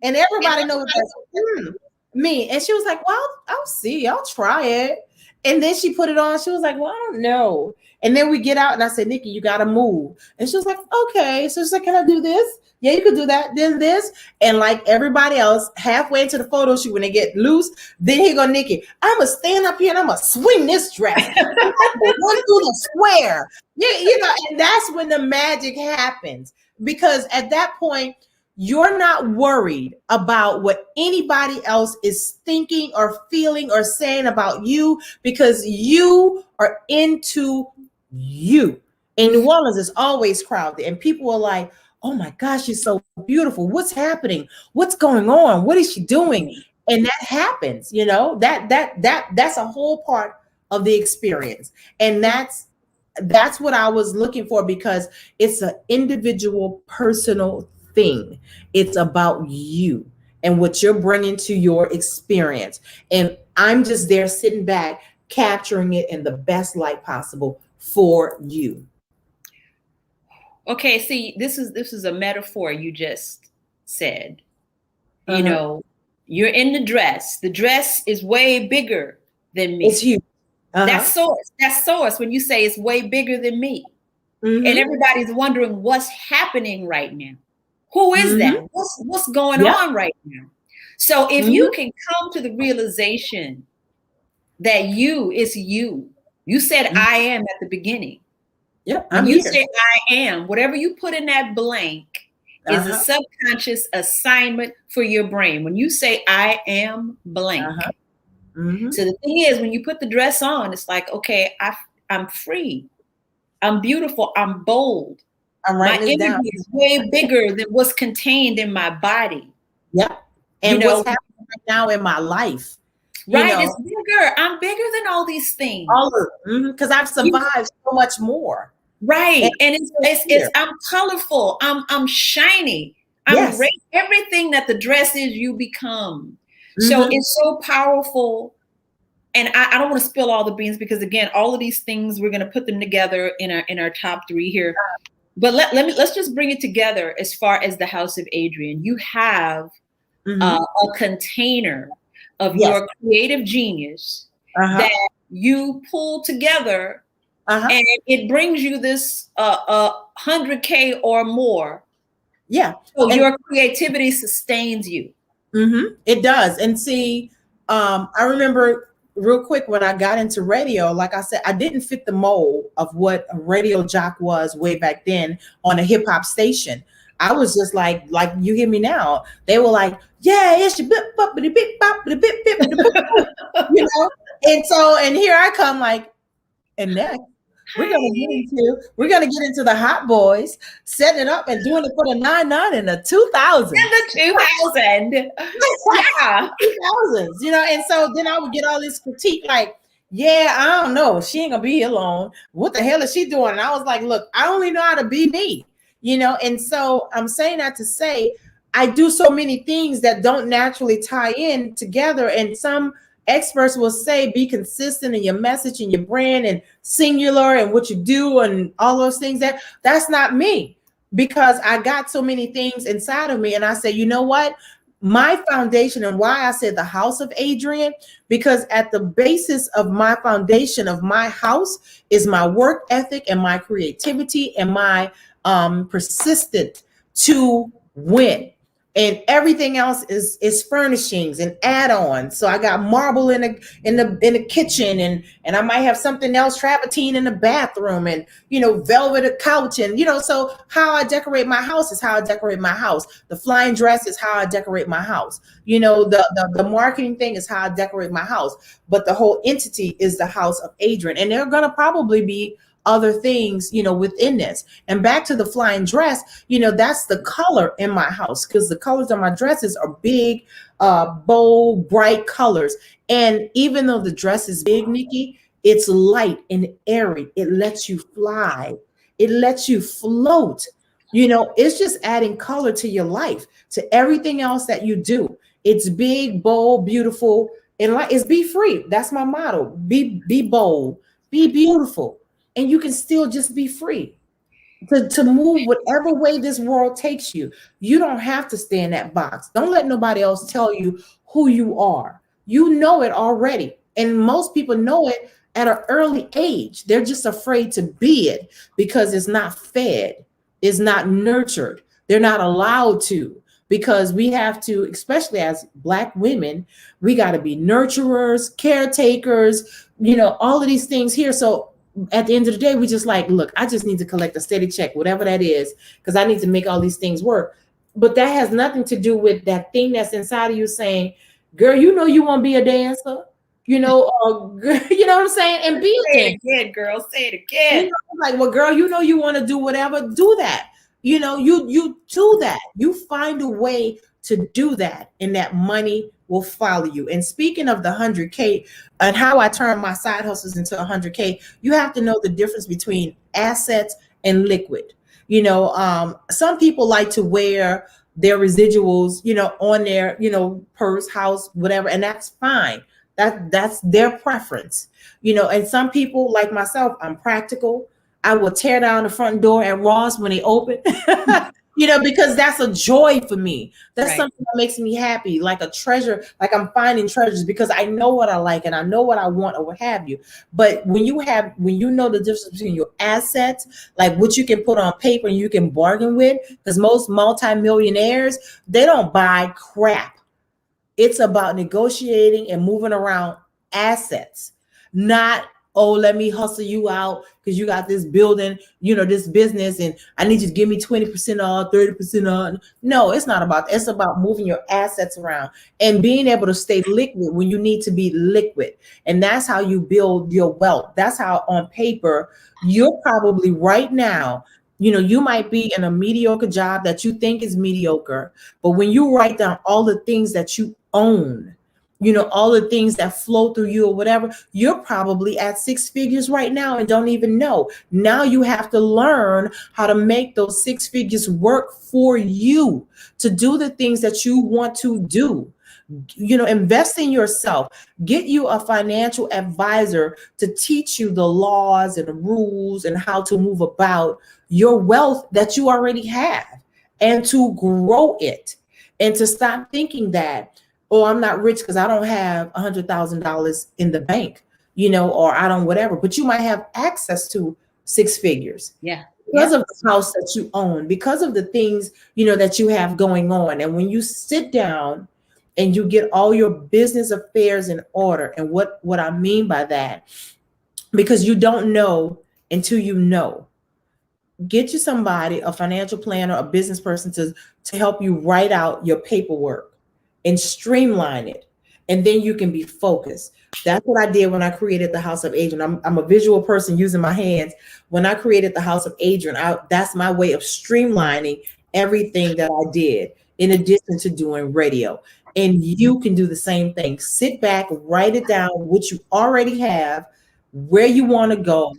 And everybody knows that's me. And she was like, well, I'll see. I'll try it. And then she put it on. She was like, well, I don't know. And then we get out and I said, Nikki, you got to move. And she was like, okay. So she's like, can I do this? Yeah, you could do that. Then this. And like everybody else, halfway into the photo shoot, when they get loose, then here go Nikki. I'm going to stand up here and I'm going to swing this dress. I'm going to run through the square. Yeah, you know, and that's when the magic happens. Because at that point, you're not worried about what anybody else is thinking or feeling or saying about you, because you are into you. In New Orleans, it's always crowded and people are like, oh my gosh, she's so beautiful. What's happening? What's going on? What is she doing? And that happens, you know, that's a whole part of the experience. And that's what I was looking for, because it's an individual, personal thing. It's about you and what you're bringing to your experience. And I'm just there sitting back, capturing it in the best light possible for you. Okay, see, this is a metaphor you just said. You know, you're in the dress. The dress is way bigger than me. It's you. That's source when you say it's way bigger than me. And everybody's wondering what's happening right now. Who is that? What's going on right now? So if you can come to the realization that is you. You said I am at the beginning. Yep. You say I am. Whatever you put in that blank is a subconscious assignment for your brain. When you say I am blank. So the thing is, when you put the dress on, it's like, okay, I'm free. I'm beautiful. I'm bold. My energy is way bigger than what's contained in my body. Yep. And what's happening right now in my life. Right. It's bigger. I'm bigger than all these things. All of because I've survived so much more. Right. And it's I'm colorful. I'm shiny. I'm great. Everything that the dress is, you become. So it's so powerful. And I don't want to spill all the beans, because again, all of these things, we're going to put them together in our top 3 here. But let's just bring it together as far as the House of Adrian. You have a container of your creative genius that you pull together, and it brings you this 100K or more. Yeah. So your creativity sustains you. It does. And see, I remember real quick when I got into radio, like I said, I didn't fit the mold of what a radio jock was way back then on a hip hop station. I was just like you hear me now. They were like, yeah, it's your bip bop, bip bop, bip bip, you know. And here I come like, and next we're gonna get into the Hot Boys, setting it up and doing it for the 99 and the 2000. And the 2000. Yeah. 2000s, you know. And so then I would get all this critique like, yeah, I don't know. She ain't gonna be here long. What the hell is she doing? And I was like, look, I only know how to be me, and so I'm saying that to say I do so many things that don't naturally tie in together. And some experts will say be consistent in your message and your brand and singular and what you do and all those things. That's not me, because I got so many things inside of me. And I say, you know what? My foundation, and why I said the House of Adrian, because at the basis of my foundation of my house is my work ethic and my creativity and my persistent to win. And everything else is furnishings and add-ons. So I got marble in the kitchen, and I might have something else, travertine in the bathroom, and velvet a couch, and so how I decorate my house is how I decorate my house. The flying dress is how I decorate my house. The marketing thing is how I decorate my house. But the whole entity is the House of Adrian, and they're gonna probably be other things, within this. And back to the flying dress, that's the color in my house, because the colors of my dresses are big, bold, bright colors. And even though the dress is big, Nikki, it's light and airy. It lets you fly. It lets you float. It's just adding color to your life, to everything else that you do. It's big, bold, beautiful, and it's be free. That's my motto. Be bold, be beautiful. And you can still just be free to move whatever way this world takes you. You don't have to stay in that box. Don't let nobody else tell you who you are. You know it already. And most people know it at an early age. They're just afraid to be it because it's not fed, it's not nurtured. They're not allowed to, because we have to, especially as Black women, we got to be nurturers, caretakers, all of these things here. So at the end of the day, we just like, look, I just need to collect a steady check, whatever that is, because I need to make all these things work. But that has nothing to do with that thing that's inside of you saying, girl, you want to be a dancer, you know what I'm saying? And be a dancer. Say it again, girl. Say it again. Like, well, girl, you want to do whatever, do that. You do that. You find a way to do that, and that money will follow you. And speaking of the 100K and how I turn my side hustles into 100K, you have to know the difference between assets and liquid. Some people like to wear their residuals, on their, purse, house, whatever, and that's fine. That's their preference, and some people like myself, I'm practical. I will tear down the front door at Ross when they open, because that's a joy for me. That's something that makes me happy, like a treasure, like I'm finding treasures because I know what I like and I know what I want or what have you. But when you know the difference between your assets, like what you can put on paper and you can bargain with, because most multimillionaires, they don't buy crap. It's about negotiating and moving around assets, not, oh, let me hustle you out because you got this building, this business, and I need you to give me 20% off, 30% off. No, it's not about that. It's about moving your assets around and being able to stay liquid when you need to be liquid. And that's how you build your wealth. That's how on paper, you're probably right now, you might be in a mediocre job that you think is mediocre, but when you write down all the things that you own, all the things that flow through you or whatever, you're probably at 6 figures right now and don't even know. Now you have to learn how to make those 6 figures work for you, to do the things that you want to do. Invest in yourself. Get you a financial advisor to teach you the laws and the rules and how to move about your wealth that you already have, and to grow it, and to stop thinking that, oh, I'm not rich because I don't have $100,000 in the bank, or I don't whatever, but you might have access to 6 figures. Yeah. Because of the house that you own, because of the things, that you have going on. And when you sit down and you get all your business affairs in order, and what I mean by that, because you don't know until you know. Get you somebody, a financial planner, a business person to help you write out your paperwork and streamline it. And then you can be focused. That's what I did when I created the House of Adrian. I'm a visual person using my hands. When I created the House of Adrian, that's my way of streamlining everything that I did, in addition to doing radio. And you can do the same thing. Sit back, write it down, what you already have, where you want to go,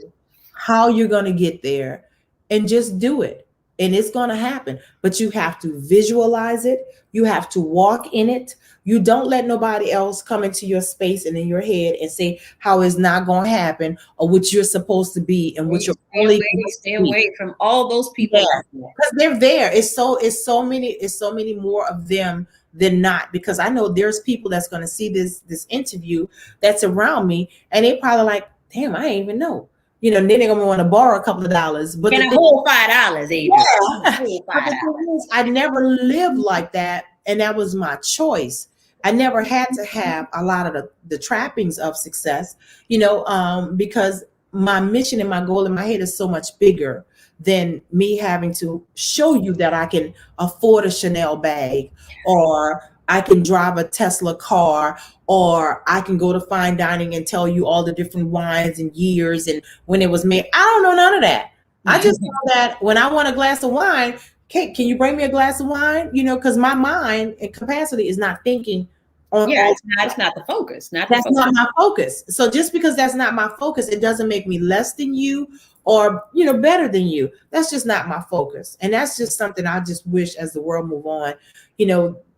how you're going to get there, and just do it. And it's going to happen. But you have to visualize it. You have to walk in it. You don't let nobody else come into your space and in your head and say how it's not going to happen or what you're supposed to be and what you're only stay away from all those people. Because they're there. It's so many more of them than not, because I know there's people that's going to see this interview that's around me and they probably like, damn, I didn't even know. You know, then they're gonna want to borrow a couple of dollars. But a whole $5, Adrian. Yeah. I never lived like that, and that was my choice. I never had to have a lot of the trappings of success, because my mission and my goal in my head is so much bigger than me having to show you that I can afford a Chanel bag, or I can drive a Tesla car, or I can go to fine dining and tell you all the different wines and years and when it was made. I don't know none of that. I just know that when I want a glass of wine, can you bring me a glass of wine? Because my mind and capacity is not thinking on. Yeah, it's not the focus. Not my focus. So just because that's not my focus, it doesn't make me less than you or better than you. That's just not my focus. And that's just something I just wish, as the world move on,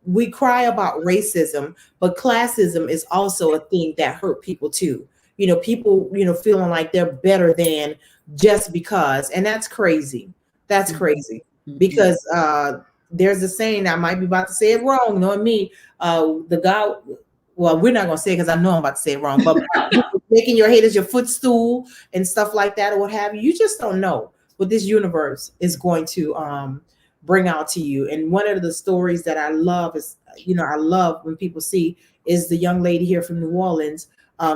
we cry about racism, but classism is also a thing that hurt people too. People, feeling like they're better than just because, and that's crazy. That's crazy because there's a saying, I might be about to say it wrong, knowing me, the guy, well, we're not going to say it because I know I'm about to say it wrong, but making your head as your footstool and stuff like that or what have you, you just don't know what this universe is going to bring out to you. And one of the stories that I love is, I love when people see is the young lady here from New Orleans,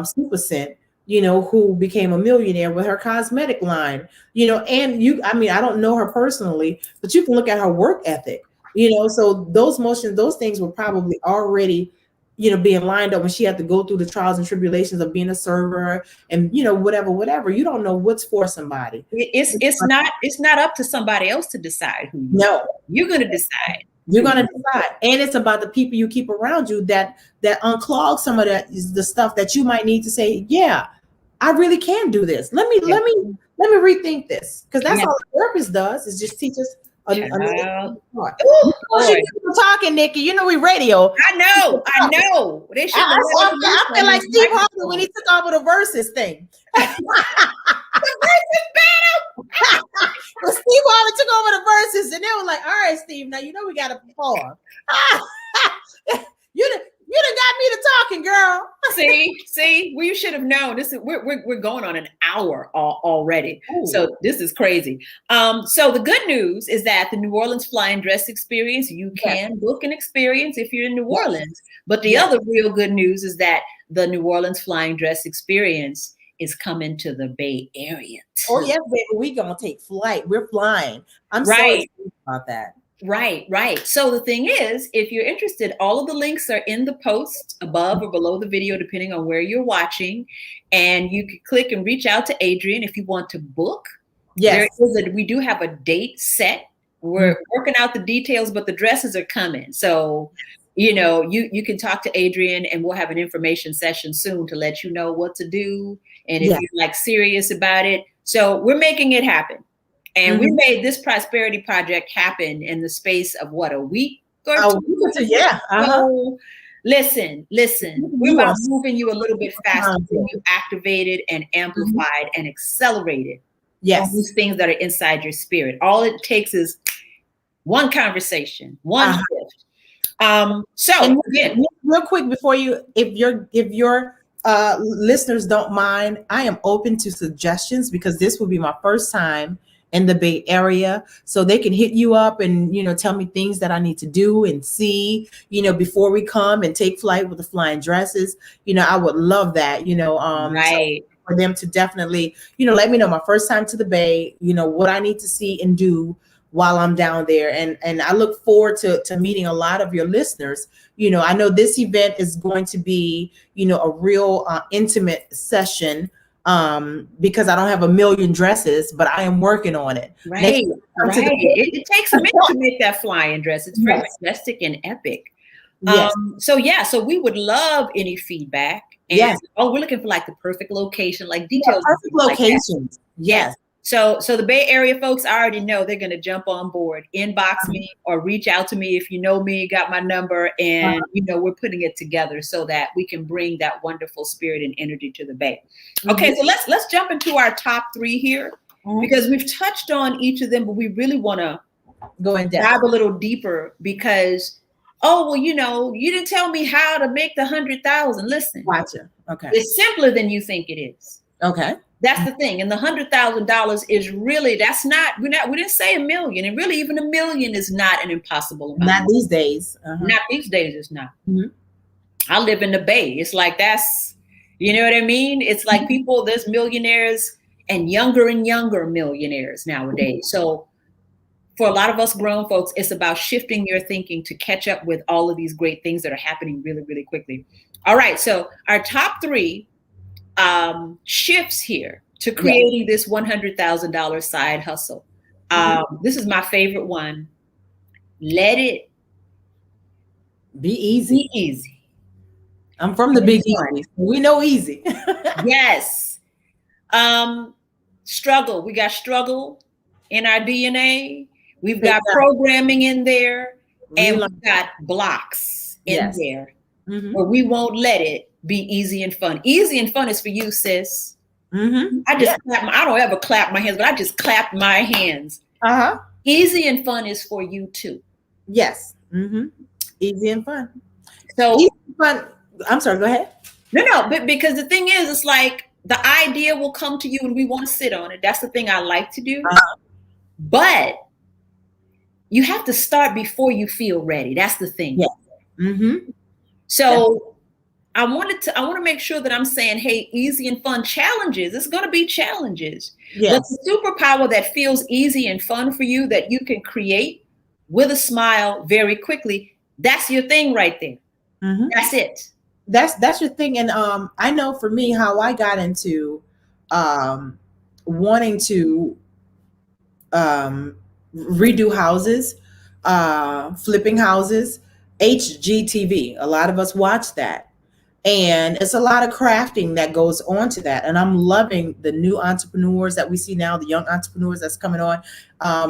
Super Scent, who became a millionaire with her cosmetic line, and I don't know her personally, but you can look at her work ethic, so those things were probably already, being lined up when she had to go through the trials and tribulations of being a server and, whatever. You don't know what's for somebody. It's not up to somebody else to decide who you are. You're going to decide. You're going to decide. And it's about the people you keep around you that unclog some of the stuff that you might need to say, yeah, I really can do this. Let me rethink this. Because that's all the therapist does, is just teach us another part. You're talking, Nikki. We radio. I know. They should. I feel like Steve Harvey when he took over the verses thing. The verses battle. Well, Steve Harvey took over the verses, and they were like, "All right, Steve. Now we got to perform." You done got me to talking, girl. See, we should have known. We're going on an hour already. Ooh. So this is crazy. So the good news is that the New Orleans Flying Dress Experience, you can book an experience if you're in New Orleans. But the other real good news is that the New Orleans Flying Dress Experience is coming to the Bay Area too. Oh yes, baby, we gonna take flight. We're flying. I'm so excited about that. Right. So the thing is, if you're interested, all of the links are in the post above or below the video, depending on where you're watching. And you can click and reach out to Adrian if you want to book. Yes. We do have a date set. We're working out the details, but the dresses are coming. So, you can talk to Adrian and we'll have an information session soon to let you know what to do. And if you're serious about it. So we're making it happen. And we made this prosperity project happen in the space of a week or two? Yeah. So listen, we're about moving you a little bit faster than you activated and amplified and accelerated. Yes. These things that are inside your spirit. All it takes is one conversation, one shift. So again, real quick before if your listeners don't mind, I am open to suggestions because this will be my first time in the Bay Area, so they can hit you up and tell me things that I need to do and see before we come and take flight with the flying dresses. I would love that. Right. So for them to definitely let me know my first time to the Bay. What I need to see and do while I'm down there, and I look forward to meeting a lot of your listeners. I know this event is going to be a real intimate session. Because I don't have a million dresses, but I am working on it. Right. It takes a minute to make that flying dress. It's very majestic and epic. Yes. So we would love any feedback. And Yes. we're looking for like the perfect location, like details. Yeah, perfect locations. Yes. So the Bay Area folks, I already know they're going to jump on board, inbox me or reach out to me if you know me, got my number, and we're putting it together so that we can bring that wonderful spirit and energy to the Bay. Okay, so let's jump into our top 3 here because we've touched on each of them, but we really want to go in depth, dive a little deeper because you didn't tell me how to make the 100,000. Listen, gotcha. Okay, it's simpler than you think it is. Okay. That's the thing. And the $100,000 is really, we didn't say $1 million. And really even $1 million is not an impossible amount. Not these days. Not these days, it's not. I live in the Bay. It's like, that's, you know what I mean? It's like there's millionaires and younger millionaires nowadays. So for a lot of us grown folks, it's about shifting your thinking to catch up with all of these great things that are happening really, really quickly. All right. So our top 3 shifts here to creating this $100,000 side hustle. This is my favorite one. Let it be easy. Be easy. I'm from the Big Easy. We know easy. Yes. Struggle. We got struggle in our DNA. We've got programming in there, and we've got blocks in there where we won't let it be easy and fun. Easy and fun is for you, sis. I just I don't ever clap my hands, but I just clap my hands. Easy and fun is for you too. Yes. Easy and fun. So easy and fun. I'm sorry, go ahead. No, but because the thing is, it's like the idea will come to you and we want to sit on it. That's the thing I like to do. But you have to start before you feel ready. That's the thing. So I want to make sure that I'm saying, hey, easy and fun challenges. It's going to be challenges. But the superpower that feels easy and fun for you that you can create with a smile very quickly, that's your thing right there. That's it. That's your thing. And I know for me how I got into wanting to redo houses, flipping houses, HGTV. A lot of us watch that. And it's a lot of crafting that goes on to that. And I'm loving the new entrepreneurs that we see now, the young entrepreneurs that's coming on,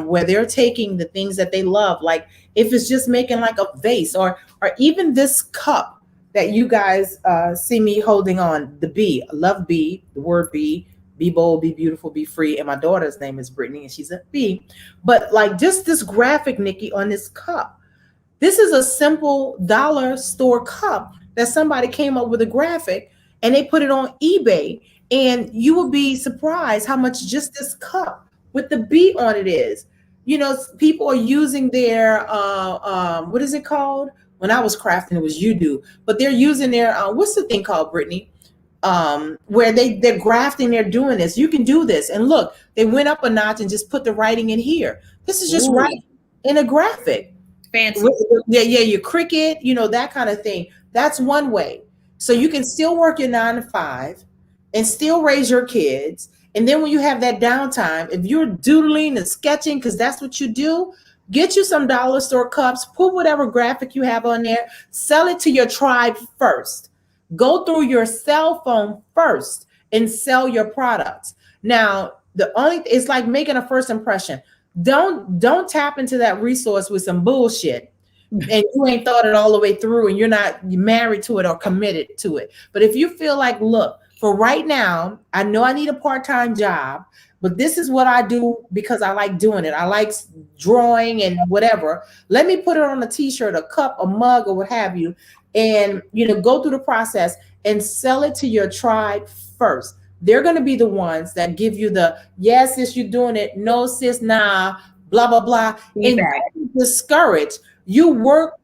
where they're taking the things that they love. Like if it's just making like a vase or even this cup that you guys see me holding on, the B, I love B, the word B, be bold, be beautiful, be free. And my daughter's name is Brittany and she's a B. But like just this graphic, Nikki, on this cup. This is a simple dollar store cup that somebody came up with a graphic and they put it on eBay. And you will be surprised how much just this cup with the B on it is. You know, people are using their, what is it called? When I was crafting, it was you-do. But they're using their, what's the thing called, Brittany? Where they're grafting, they're doing this. You can do this. And look, they went up a notch and just put the writing in here. This is just writing in a graphic. Fancy. Yeah, your Cricut, you know, that kind of thing. That's one way. So you can still work your 9 to 5 and still raise your kids. And then when you have that downtime, if you're doodling and sketching, because that's what you do, get you some dollar store cups, put whatever graphic you have on there, sell it to your tribe first. Go through your cell phone first and sell your products. Now, it's like making a first impression. Don't tap into that resource with some bullshit and you ain't thought it all the way through and you're not married to it or committed to it. But if you feel like, look, for right now, I know I need a part-time job, but this is what I do because I like doing it. I like drawing and whatever. Let me put it on a t-shirt, a cup, a mug, or what have you. And, you know, go through the process and sell it to your tribe first. They're going to be the ones that give you the, yes, sis, you're doing it. No, sis, nah, blah, blah, blah. And discouraged. You work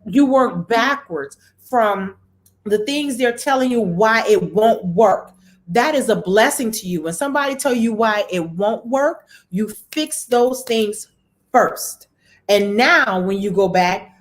backwards from the things they're telling you why it won't work. That is a blessing to you. When somebody tell you why it won't work, you fix those things first. And now when you go back,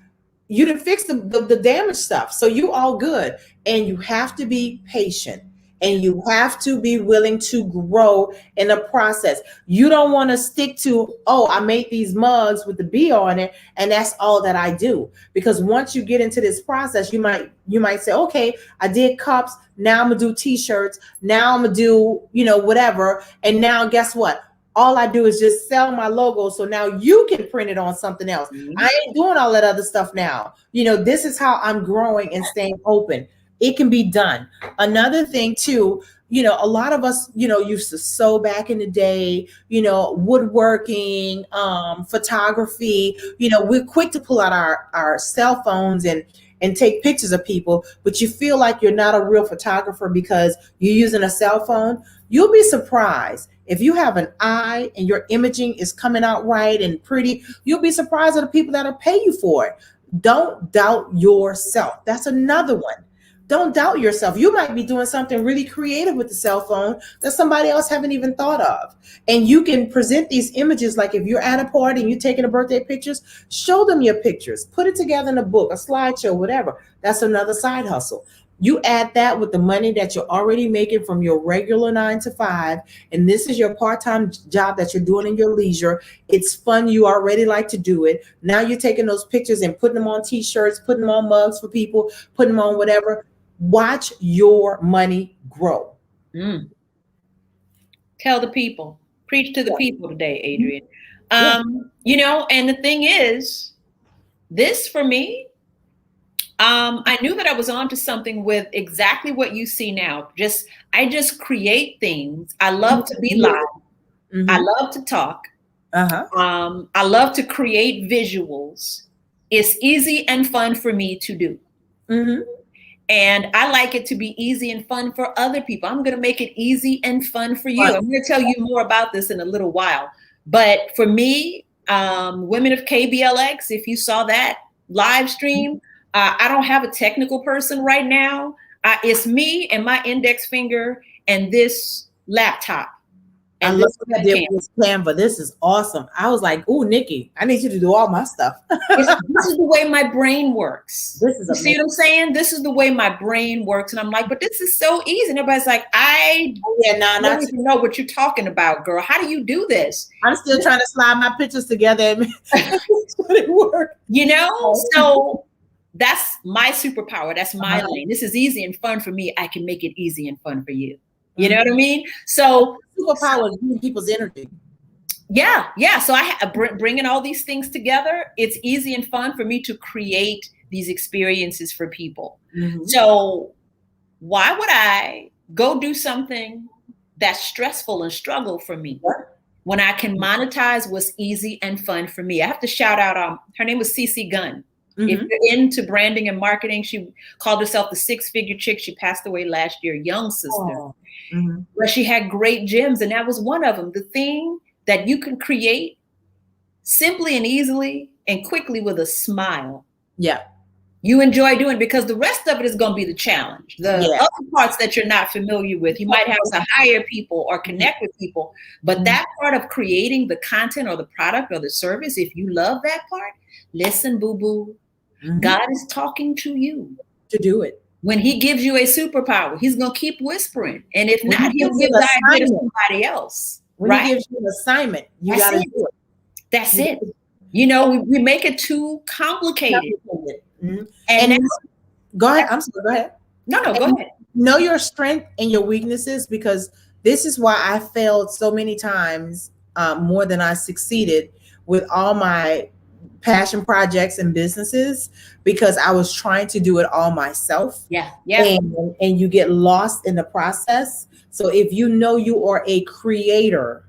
you didn't fix the damaged stuff. So you all good. And you have to be patient. And you have to be willing to grow in the process. You don't want to stick to, oh, I made these mugs with the bee on it, and that's all that I do. Because once you get into this process, you might say, okay, I did cups. Now I'm gonna do t-shirts. Now I'm gonna do, whatever. And now guess what? All I do is just sell my logo. So now you can print it on something else. Mm-hmm. I ain't doing all that other stuff now. This is how I'm growing and staying open. It can be done. Another thing too, a lot of us, used to sew back in the day, woodworking, photography, we're quick to pull out our cell phones and take pictures of people, but you feel like you're not a real photographer because you're using a cell phone. You'll be surprised. If you have an eye and your imaging is coming out right and pretty, you'll be surprised at the people that'll pay you for it. Don't doubt yourself. That's another one. Don't doubt yourself. You might be doing something really creative with the cell phone that somebody else haven't even thought of. And you can present these images, like if you're at a party and you're taking a birthday pictures, show them your pictures, put it together in a book, a slideshow, whatever. That's another side hustle. You add that with the money that you're already making from your regular 9 to 5, and this is your part-time job that you're doing in your leisure. It's fun. You already like to do it. Now you're taking those pictures and putting them on t-shirts, putting them on mugs for people, putting them on whatever. Watch your money grow. Tell the people, preach to the people today, Adrian. And the thing is, this for me, I knew that I was onto something with exactly what you see now. I just create things. I love to be live. Mm-hmm. I love to talk. I love to create visuals. It's easy and fun for me to do. Mm-hmm. And I like it to be easy and fun for other people. I'm going to make it easy and fun for you. I'm going to tell you more about this in a little while. But for me, Women of KBLX, if you saw that live stream, I don't have a technical person right now. It's me and my index finger and this laptop. And I love what you did with this Canva. This is awesome. I was like, "Ooh, Nikki, I need you to do all my stuff." This is the way my brain works. This is see what I'm saying? This is the way my brain works, and I'm like, "But this is so easy." And everybody's like, "I don't even know what you're talking about, girl. How do you do this?" I'm still trying to slide my pictures together and make it work. So that's my superpower. That's my lane. This is easy and fun for me. I can make it easy and fun for you. You know what I mean? So superpower is people's energy. Yeah. So I bringing all these things together. It's easy and fun for me to create these experiences for people. Mm-hmm. So why would I go do something that's stressful and struggle for me when I can monetize what's easy and fun for me? I have to shout out, her name was CC Gunn. Mm-hmm. If you're into branding and marketing, she called herself the 6-figure chick. She passed away last year, young sister. Mm-hmm. But she had great gems, and that was one of them. The thing that you can create simply and easily and quickly with a smile. Yeah. You enjoy doing, because the rest of it is going to be the challenge. The other parts that you're not familiar with, you might have to hire people or connect with people. But that part of creating the content or the product or the service, if you love that part, listen, boo-boo. Mm-hmm. God is talking to you to do it. When he gives you a superpower, he's going to keep whispering. And if not, he'll give the idea to somebody else. When he gives you an assignment, you got to do it. That's it. We make it too complicated. Mm-hmm. And go ahead. I'm sorry. Go ahead. No, go ahead. Know your strength and your weaknesses, because this is why I failed so many times, more than I succeeded with all my passion projects and businesses, because I was trying to do it all myself. Yeah. And you get lost in the process. So if you know you are a creator,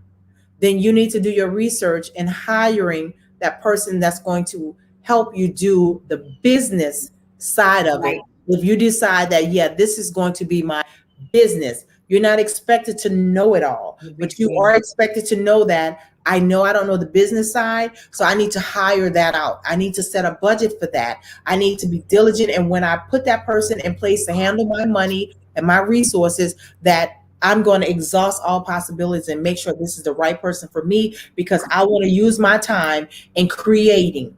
then you need to do your research and hiring that person that's going to help you do the business side of it. If you decide that, this is going to be my business, you're not expected to know it all, but you are expected to know that I don't know the business side, so I need to hire that out. I need to set a budget for that. I need to be diligent. And when I put that person in place to handle my money and my resources, that I'm going to exhaust all possibilities and make sure this is the right person for me, because I want to use my time in creating.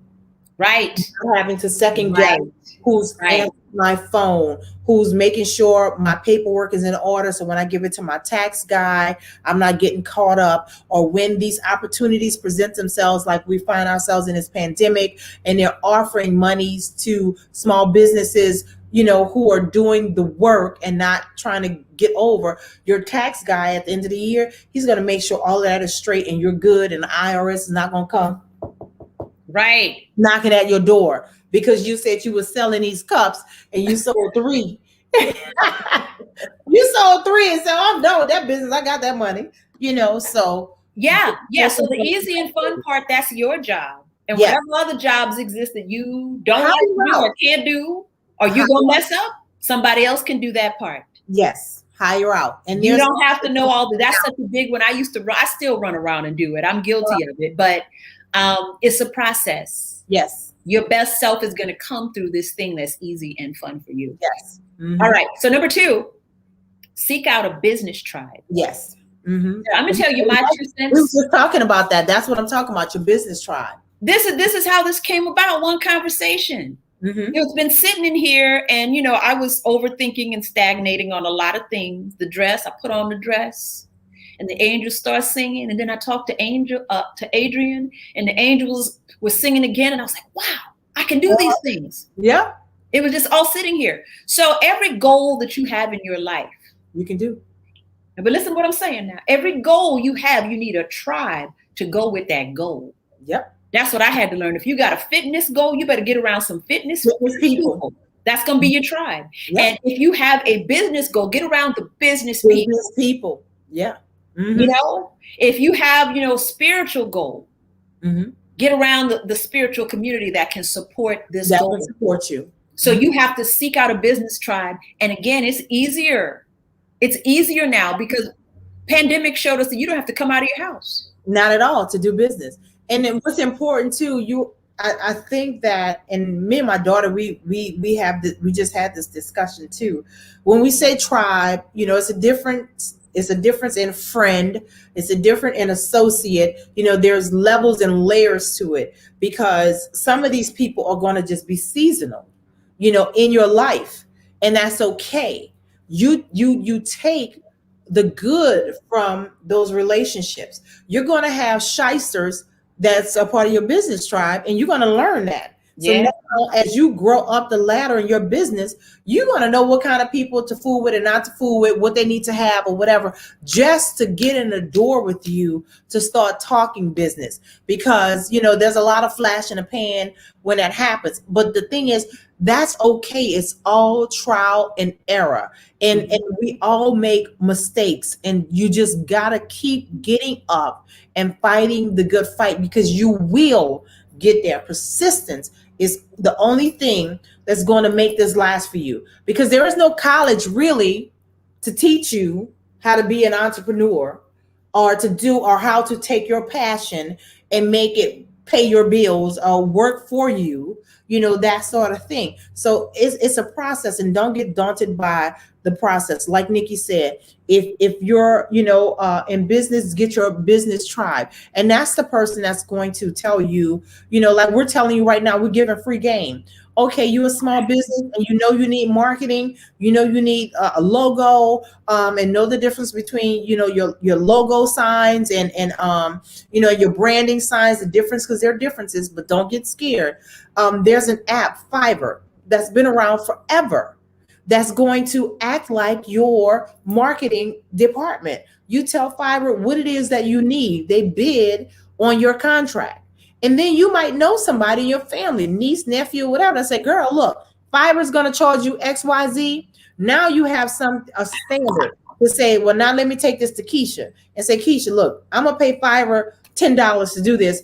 Right. I'm having to second guess who's answering my phone, who's making sure my paperwork is in order. So when I give it to my tax guy, I'm not getting caught up. Or when these opportunities present themselves, like we find ourselves in this pandemic, and they're offering monies to small businesses, who are doing the work and not trying to get over. Your tax guy at the end of the year, he's going to make sure all of that is straight and you're good, and the IRS is not going to come knocking at your door because you said you were selling these cups and you sold 3. You sold 3 and said, I'm done with that business. I got that money, so. Yeah. So the easy and fun part, that's your job. And whatever other jobs exist that you don't like to do or can't do, or you're going to mess up, somebody else can do that part. Yes. Hire out. And you don't have to know all that. That's such a big one. I still run around and do it. I'm guilty of it, but it's a process. Yes. Your best self is going to come through this thing that's easy and fun for you. Yes. Mm-hmm. All right. So number 2, seek out a business tribe. Yes. Mm-hmm. I'm going to tell you my 2 cents. We were just talking about that. That's what I'm talking about, your business tribe. This is how this came about, one conversation. Mm-hmm. It's been sitting in here, and I was overthinking and stagnating on a lot of things. The dress, I put on the dress, and the angels start singing, and then I talked to Adrian, and the angels were singing again, and I was like, wow, I can do these things. Yeah. It was just all sitting here. So every goal that you have in your life, you can do. But listen to what I'm saying now. Every goal you have, you need a tribe to go with that goal. Yep. That's what I had to learn. If you got a fitness goal, you better get around some fitness people. That's going to be your tribe. Yep. And if you have a business goal, get around the business people. Yeah. Mm-hmm. If you have, spiritual goal, mm-hmm. get around the spiritual community that can support this goal. That will support you. So you have to seek out a business tribe. And again, it's easier. It's easier now because pandemic showed us that you don't have to come out of your house. Not at all to do business. And then what's important too, I think that, and me and my daughter, we just had this discussion too. When we say tribe, it's a difference in friend, it's a different in associate. There's levels and layers to it, because some of these people are going to just be seasonal, in your life, and that's okay. You take the good from those relationships. You're going to have shysters that's a part of your business tribe, and you're going to learn that. So now, as you grow up the ladder in your business, you're going to know what kind of people to fool with and not to fool with, what they need to have or whatever, just to get in the door with you to start talking business. Because, there's a lot of flash in the pan when that happens. But the thing is, that's okay. It's all trial and error. And we all make mistakes, and you just got to keep getting up and fighting the good fight, because you will get there. Persistence is the only thing that's going to make this last for you, because there is no college really to teach you how to be an entrepreneur, or how to take your passion and make it pay your bills or work for you, that sort of thing. So it's a process, and don't get daunted by the process. Like Nikki said, if you're, in business, get your business tribe. And that's the person that's going to tell you, like we're telling you right now, we're giving free game. Okay, you're a small business and you need marketing, you need a logo, and know the difference between, your logo signs and your branding signs, the difference, because there are differences, but don't get scared. There's an app, Fiverr, that's been around forever, that's going to act like your marketing department. You tell Fiverr what it is that you need. They bid on your contract. And then you might know somebody in your family, niece, nephew, whatever, that say, girl, look, Fiverr's going to charge you XYZ. Now you have a standard to say, well, now let me take this to Keisha and say, Keisha, look, I'm going to pay Fiverr $10 to do this.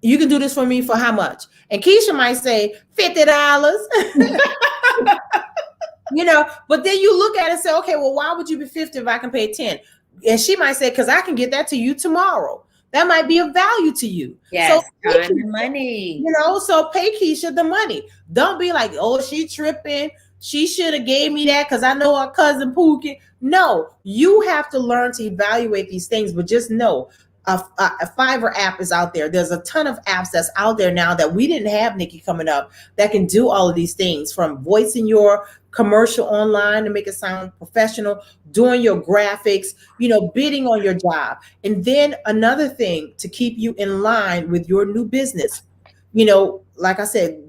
You can do this for me for how much? And Keisha might say $50. But then you look at it and say, okay, well, why would you be 50 if I can pay 10? And she might say, because I can get that to you tomorrow. That might be of value to you. Yes, so time and money. So pay Keisha the money. Don't be like, oh, she tripping. She should have gave me that because I know her cousin Pookie. No, you have to learn to evaluate these things, but just know a Fiverr app is out there. There's a ton of apps that's out there now that we didn't have, Nikki, coming up, that can do all of these things, from voicing your commercial online to make it sound professional, doing your graphics, bidding on your job. And then another thing to keep you in line with your new business, like I said,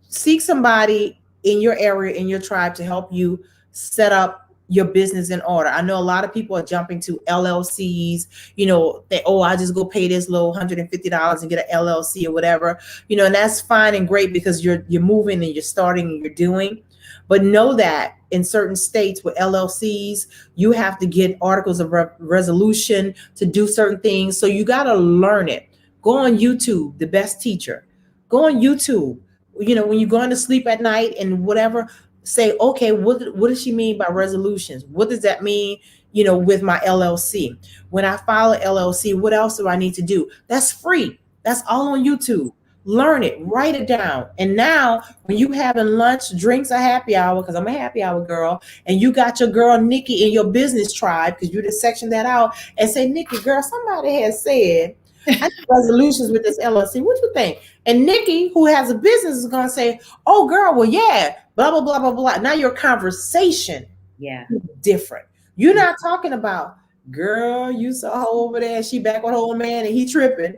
seek somebody in your area, in your tribe, to help you set up your business in order. I know a lot of people are jumping to LLCs, I just go pay this low $150 and get an LLC or whatever, and that's fine and great because you're moving and you're starting and you're doing. But know that in certain states with LLCs, you have to get articles of resolution to do certain things. So you got to learn it. Go on YouTube, the best teacher. Go on YouTube. When you're going to sleep at night and whatever, say, okay, what does she mean by resolutions? What does that mean, with my LLC? When I file an LLC, what else do I need to do? That's free. That's all on YouTube. Learn it, write it down. And now when you having lunch, drinks, or happy hour, because I'm a happy hour girl, and you got your girl Nikki in your business tribe, because you just section that out and say, Nikki, girl, somebody has said I need resolutions with this LLC. What you think? And Nikki, who has a business, is going to say, oh, girl, well, yeah, blah, blah, blah, blah, blah. Now your conversation is different. You're not talking about, girl, you saw her over there, she back with her old man and he tripping.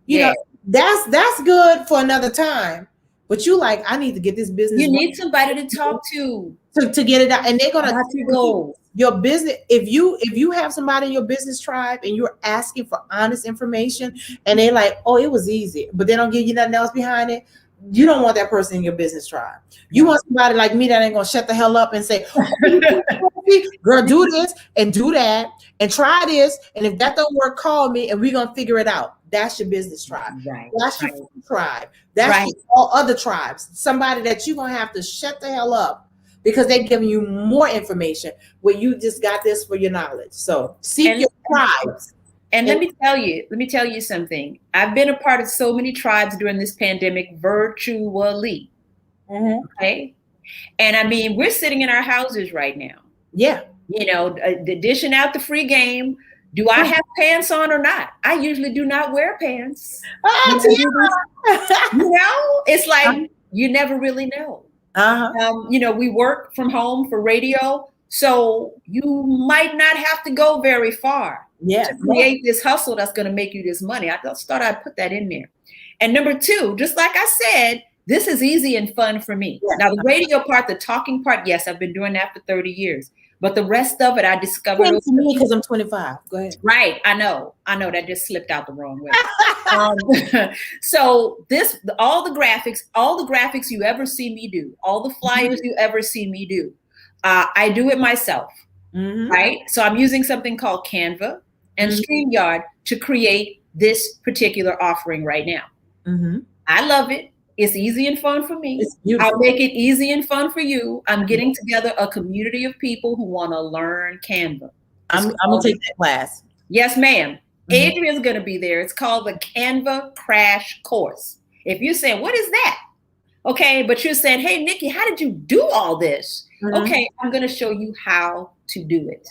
You know, that's good for another time. But you like, I need to get this business. You need somebody to talk to get it out. And they're going to go. Your business, if you have somebody in your business tribe and you're asking for honest information and they're like, oh, it was easy, but they don't give you nothing else behind it, you don't want that person in your business tribe. You want somebody like me that ain't gonna shut the hell up and say, oh, girl, do this and do that and try this, and if that don't work, call me and we're gonna figure it out. That's your business tribe. Right. That's your tribe. That's all other tribes. Somebody that you're gonna have to shut the hell up because they're giving you more information where you just got this for your knowledge. So seek your tribes. And let me tell you something. I've been a part of so many tribes during this pandemic virtually. Mm-hmm. Okay. And I mean, we're sitting in our houses right now. Yeah. Dishing out the free game. Do I have pants on or not? I usually do not wear pants. It's like you never really know. We work from home for radio, so you might not have to go very far to create this hustle that's going to make you this money. I just thought I'd put that in there. And number two, just like I said, this is easy and fun for me. Yes. Now, the radio part, the talking part, yes, I've been doing that for 30 years. But the rest of it, I discovered. To me, because I'm 25. Go ahead. Right. I know that just slipped out the wrong way. So all the graphics you ever see me do, all the flyers you ever see me do, I do it myself. Mm-hmm. Right. So I'm using something called Canva and StreamYard to create this particular offering right now. Mm-hmm. I love it. It's easy and fun for me. I'll make it easy and fun for you. I'm getting together a community of people who want to learn Canva. I'm going to take that class. Yes, ma'am. Mm-hmm. Adrian's going to be there. It's called the Canva Crash Course. If you're saying, what is that? Okay, but you're saying, hey, Nikki, how did you do all this? Mm-hmm. Okay, I'm going to show you how to do it.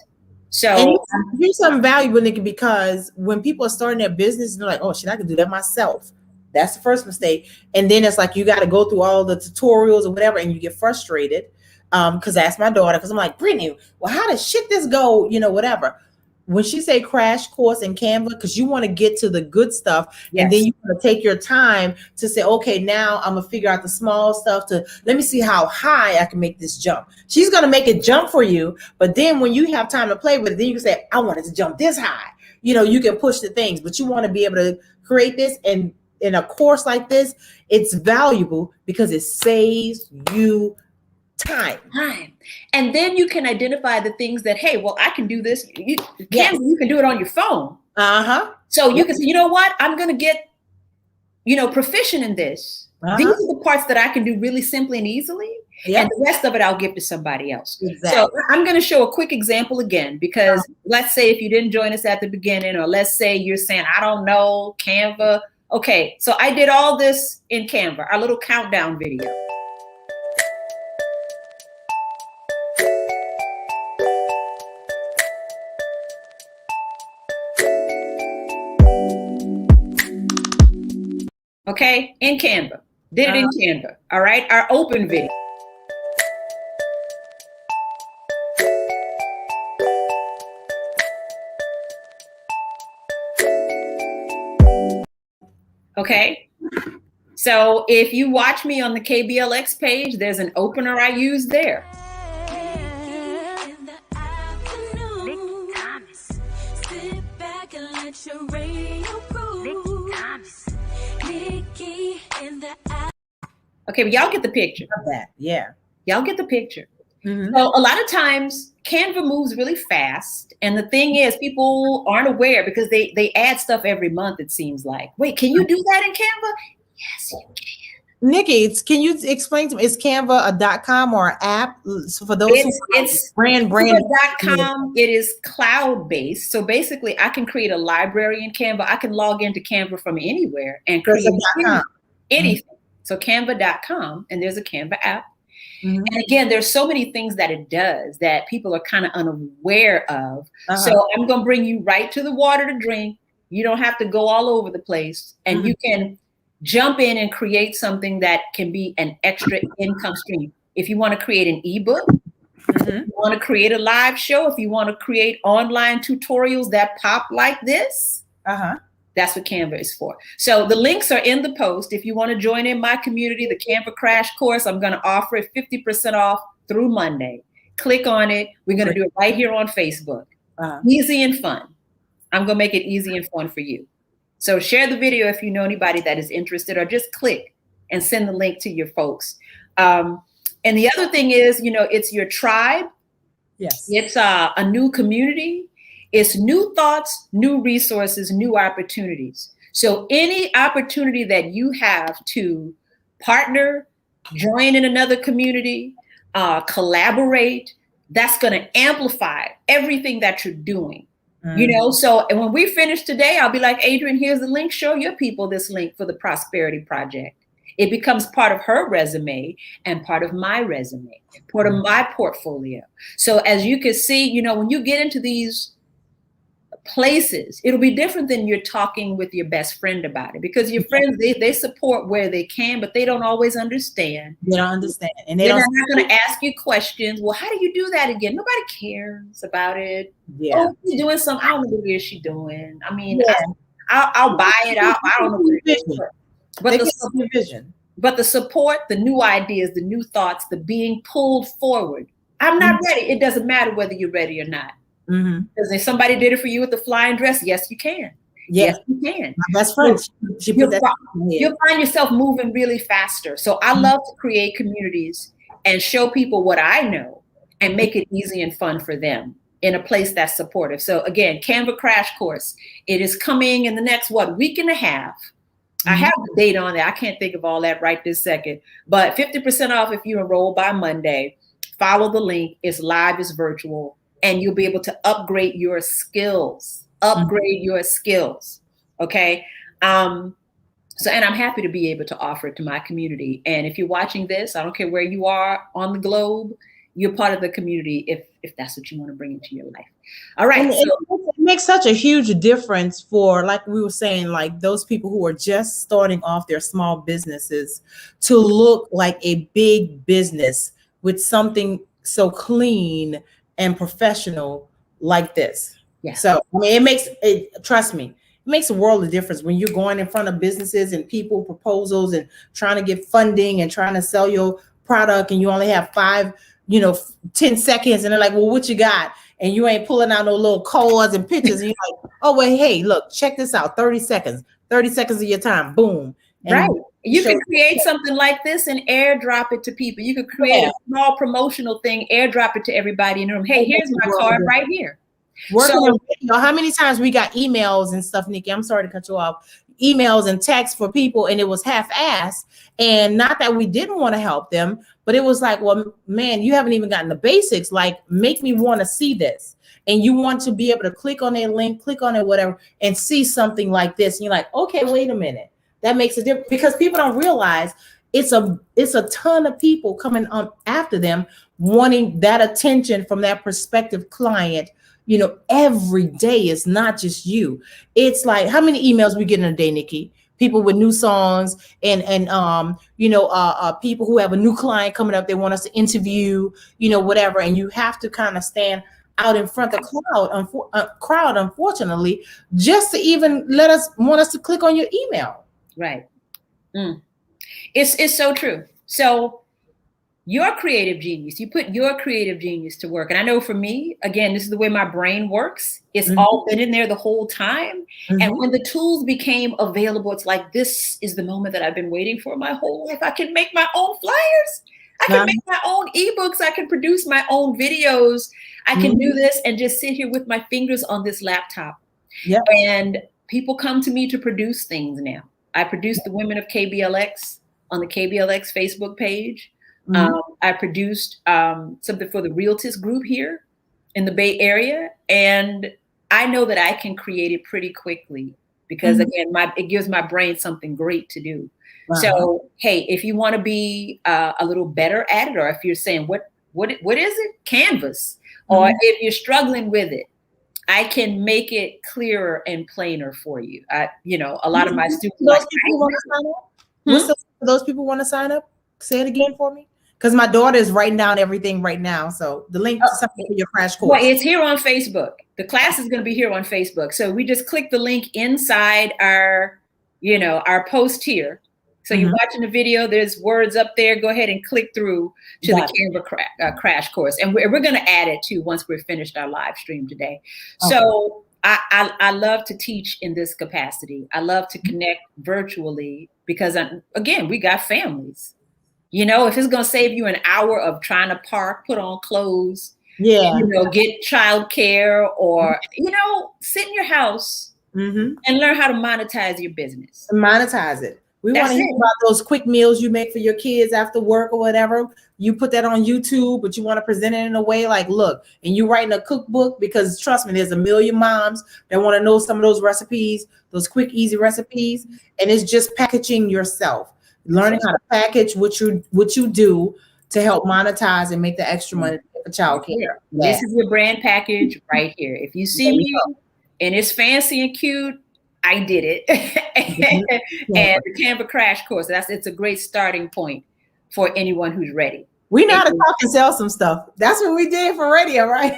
So here's something valuable, Nikki, because when people are starting their business, they're like, oh, shit, I can do that myself. That's the first mistake. And then it's like you got to go through all the tutorials or whatever, and you get frustrated. Because I asked my daughter, because I'm like, Brittany, well, how does shit this go? Whatever. When she say crash course in Canva, because you want to get to the good stuff, and then you want to take your time to say, okay, now I'm gonna figure out the small stuff to let me see how high I can make this jump. She's gonna make it jump for you, but then when you have time to play with it, then you can say, I want it to jump this high. You can push the things, but you want to be able to create this. And in a course like this, it's valuable because it saves you time. And then you can identify the things that, hey, well, I can do this. You can do it on your phone. So you can say, you know what? I'm going to get, proficient in this. These are the parts that I can do really simply and easily. And the rest of it, I'll give to somebody else. Exactly. So I'm going to show a quick example again, because let's say if you didn't join us at the beginning, or let's say you're saying, I don't know, Canva. Okay, so I did all this in Canva, our little countdown video. Okay, in Canva. Did it in Canva. All right, our open video. Okay, so if you watch me on the KBLX page, there's an opener I use there. Okay, but y'all get the picture. Love that. Yeah. Y'all get the picture. Mm-hmm. So a lot of times Canva moves really fast. And the thing is, people aren't aware because they add stuff every month, it seems like. Wait, can you do that in Canva? Yes, you can. Nikki, can you explain to me, is Canva a .com or an app? So for those it's brand Canva.com, it is cloud-based. So basically I can create a library in Canva. I can log into Canva from anywhere and create anything. So Canva.com, and there's a Canva app. Mm-hmm. And again, there's so many things that it does that people are kind of unaware of. So I'm going to bring you right to the water to drink. You don't have to go all over the place, and you can jump in and create something that can be an extra income stream. If you want to create an ebook, if you want to create a live show, if you want to create online tutorials that pop like this, that's what Canva is for. So the links are in the post. If you want to join in my community, the Canva Crash Course, I'm going to offer it 50% off through Monday. Click on it. We're going to do it right here on Facebook. Easy and fun. I'm going to make it easy and fun for you. So share the video if you know anybody that is interested, or just click and send the link to your folks. And the other thing is, it's your tribe. Yes. It's a new community. It's new thoughts, new resources, new opportunities. So any opportunity that you have to partner, join in another community, collaborate, that's going to amplify everything that you're doing. So and when we finish today, I'll be like, Adrian, here's the link. Show your people this link for the Prosperity Project. It becomes part of her resume and part of my resume, part of my portfolio. So as you can see, when you get into these places, it'll be different than you're talking with your best friend about it, because your friends, they support where they can, but they don't always understand. They don't understand. And they're not going to ask you questions. Well, how do you do that again? Nobody cares about it. Yeah. Oh, she's doing something. I don't know what it is she's doing. I mean, I'll buy it. I don't know what it is. But the support, the new ideas, the new thoughts, the being pulled forward. I'm not ready. It doesn't matter whether you're ready or not. Because if somebody did it for you with the flying dress, yes, you can. Yes, you can. My best friend, you'll find yourself moving really faster. So I love to create communities and show people what I know and make it easy and fun for them in a place that's supportive. So again, Canva Crash Course, it is coming in the next, week and a half. I have the date on there. I can't think of all that right this second, but 50% off if you enroll by Monday. Follow the link. It's live, it's virtual. And you'll be able to upgrade your skills, okay? So, and I'm happy to be able to offer it to my community. And if you're watching this, I don't care where you are on the globe, you're part of the community if that's what you want to bring into your life. All right. It makes such a huge difference for, like we were saying, like those people who are just starting off their small businesses to look like a big business with something so clean and professional like this. Yeah. So I mean, trust me, it makes a world of difference when you're going in front of businesses and people, proposals, and trying to get funding and trying to sell your product, and you only have 10 seconds, and they're like, well, what you got? And you ain't pulling out no little cards and pictures, and you're like, oh, well, hey, look, check this out. 30 seconds of your time. Boom. And right. You can create something like this and airdrop it to people. You could create a small promotional thing, airdrop it to everybody in the room. Hey, here's my card right here. How many times we got emails and stuff, Nikki? I'm sorry to cut you off. Emails and texts for people, and it was half-assed. And not that we didn't want to help them, but it was like, well, man, you haven't even gotten the basics. Like, make me want to see this. And you want to be able to click on a link, click on it, whatever, and see something like this. And you're like, okay, wait a minute. That makes a difference, because people don't realize it's a ton of people coming after them, wanting that attention from that prospective client. Every day. It's not just you. It's like, how many emails we get in a day, Nikki? people with new songs and people who have a new client coming up, they want us to interview, whatever. And you have to kind of stand out in front of the crowd, unfortunately, just to even want us to click on your email. Right. It's so true. So your creative genius, you put your creative genius to work. And I know for me, again, this is the way my brain works. It's all been in there the whole time. And when the tools became available, it's like, this is the moment that I've been waiting for my whole life. I can make my own flyers. I can make my own ebooks. I can produce my own videos. I can do this and just sit here with my fingers on this laptop. Yep. And people come to me to produce things now. I produce the Women of KBLX on the KBLX Facebook page. I produced something for the Realtist group here in the Bay Area. And I know that I can create it pretty quickly because, again, it gives my brain something great to do. So, hey, if you want to be a little better at it, or if you're saying, what is it? Canvas. Or if you're struggling with it, I can make it clearer and plainer for you. A lot of my students. Those people want to sign up? Say it again for me. Because my daughter is writing down everything right now. So the link to something for your crash course. Well, it's here on Facebook. The class is going to be here on Facebook. So we just click the link inside our post here. So you're watching the video, there's words up there. Go ahead and click through to the Canva crash course. And we're going to add it too once we're finished our live stream today. Okay. So I love to teach in this capacity. I love to connect virtually because, again, we got families. If it's going to save you an hour of trying to park, put on clothes, get childcare, or, sit in your house and learn how to monetize your business. Monetize it. We want to hear about those quick meals you make for your kids after work or whatever. You put that on YouTube, but you want to present it in a way like, look, and you writing a cookbook, because trust me, there's a million moms that want to know some of those recipes, those quick, easy recipes. And it's just packaging yourself, learning how to package what you do to help monetize and make the extra money for child care. This is your brand package right here. If you see me and it's fancy and cute, I did it. And the Canva crash course, it's a great starting point for anyone who's ready. We know how to talk and sell some stuff. That's what we did for radio, right?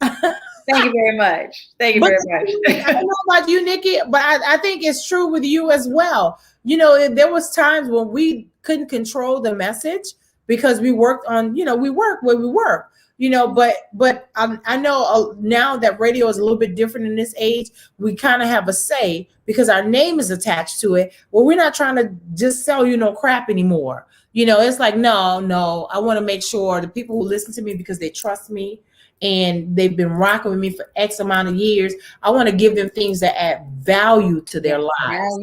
Thank you very much. Thank you very much. I don't know about you, Nikki, but I think it's true with you as well. There was times when we couldn't control the message because we worked on, we work where we work. But I know now that radio is a little bit different in this age, we kind of have a say because our name is attached to it. Well, we're not trying to just sell crap anymore. It's like, no, I want to make sure the people who listen to me because they trust me and they've been rocking with me for X amount of years, I want to give them things that add value to their lives.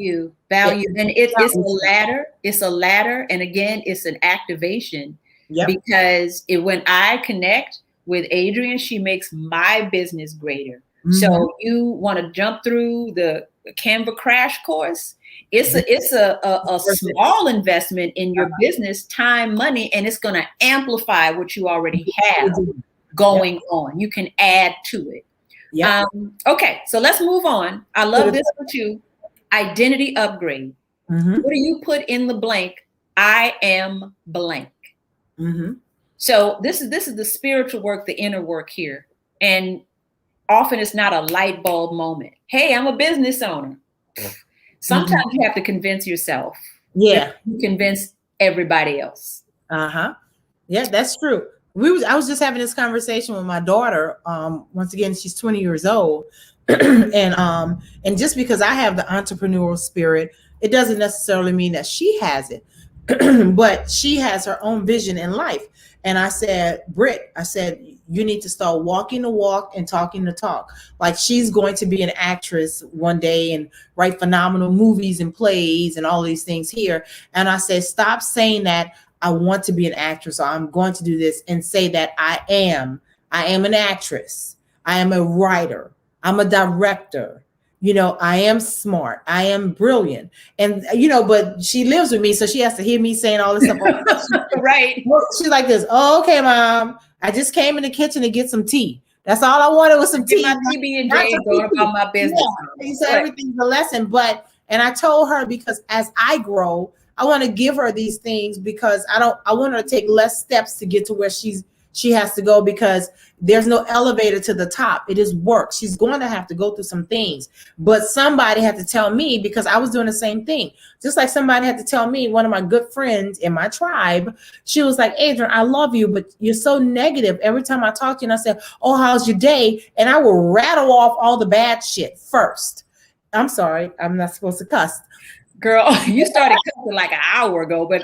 Value. And it's a ladder. It's a ladder. And again, it's an activation. Yep. Because when I connect with Adrian, she makes my business greater. So you want to jump through the Canva crash course. It's a small investment in your business, time, money, and it's going to amplify what you already have going on. You can add to it. Yep. Okay, so let's move on. I love this one too. Identity upgrade. What do you put in the blank? I am blank. So this is the spiritual work, the inner work here. And often it's not a light bulb moment. Hey, I'm a business owner. Sometimes you have to convince yourself. Yeah. You convince everybody else. Yeah, that's true. I was just having this conversation with my daughter. Once again, she's 20 years old. and just because I have the entrepreneurial spirit, it doesn't necessarily mean that she has it. But she has her own vision in life. And I said, Britt, you need to start walking the walk and talking the talk. Like she's going to be an actress one day and write phenomenal movies and plays and all these things here. And I said, stop saying that I want to be an actress or I'm going to do this, and say that I am an actress. I am a writer. I'm a director. I am smart. I am brilliant. And, but she lives with me, so she has to hear me saying all this stuff. Right. She's like this. Oh, okay, Mom. I just came in the kitchen to get some tea. That's all I wanted was some tea. My TB and J going about my business. Yeah. So everything's a lesson. But And I told her, because as I grow, I want to give her these things, because I want her to take less steps to get to where she has to go, because there's no elevator to the top. It is work. She's going to have to go through some things, but somebody had to tell me, because I was doing the same thing. Just like somebody had to tell me, one of my good friends in my tribe, she was like, Adrian, I love you, but you're so negative. Every time I talk to you and I say, oh, how's your day? And I will rattle off all the bad shit first. I'm sorry, I'm not supposed to cuss. Girl, you started cussing like an hour ago, but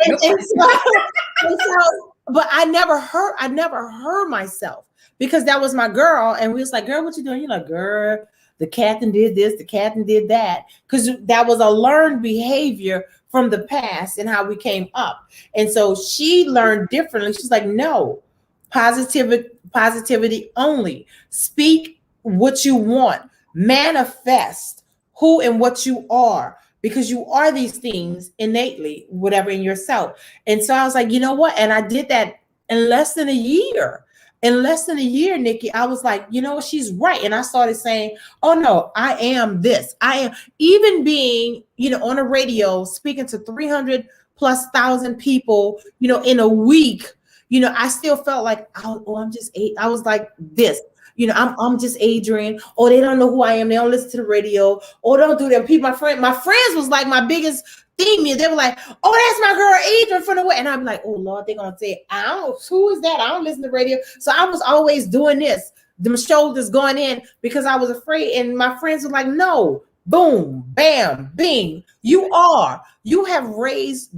but I never heard myself, because that was my girl. And we was like, girl, what you doing? You're like, girl, the captain did this, the captain did that. Because that was a learned behavior from the past and how we came up. And so she learned differently. She's like, no, positivity only. Speak what you want. Manifest who and what you are, because you are these things innately, whatever, in yourself. And so I was like, you know what? And I did that in less than a year. In less than a year, Nikki, I was like, you know, she's right. And I started saying, oh no, I am this. I am, even being, you know, on a radio, speaking to 300,000+ people, you know, in a week, you know, I still felt like, I was like this. You know, I'm just Adrian. Oh, they don't know who I am. They don't listen to the radio. Oh, don't do that. People, my friends was like my biggest thing. They were like, oh, that's my girl Adrian from the way. And I'm like, oh Lord, they're gonna say, who is that? I don't listen to the radio. So I was always doing this, the shoulders going in, because I was afraid. And my friends were like, no, boom, bam, bing. You have raised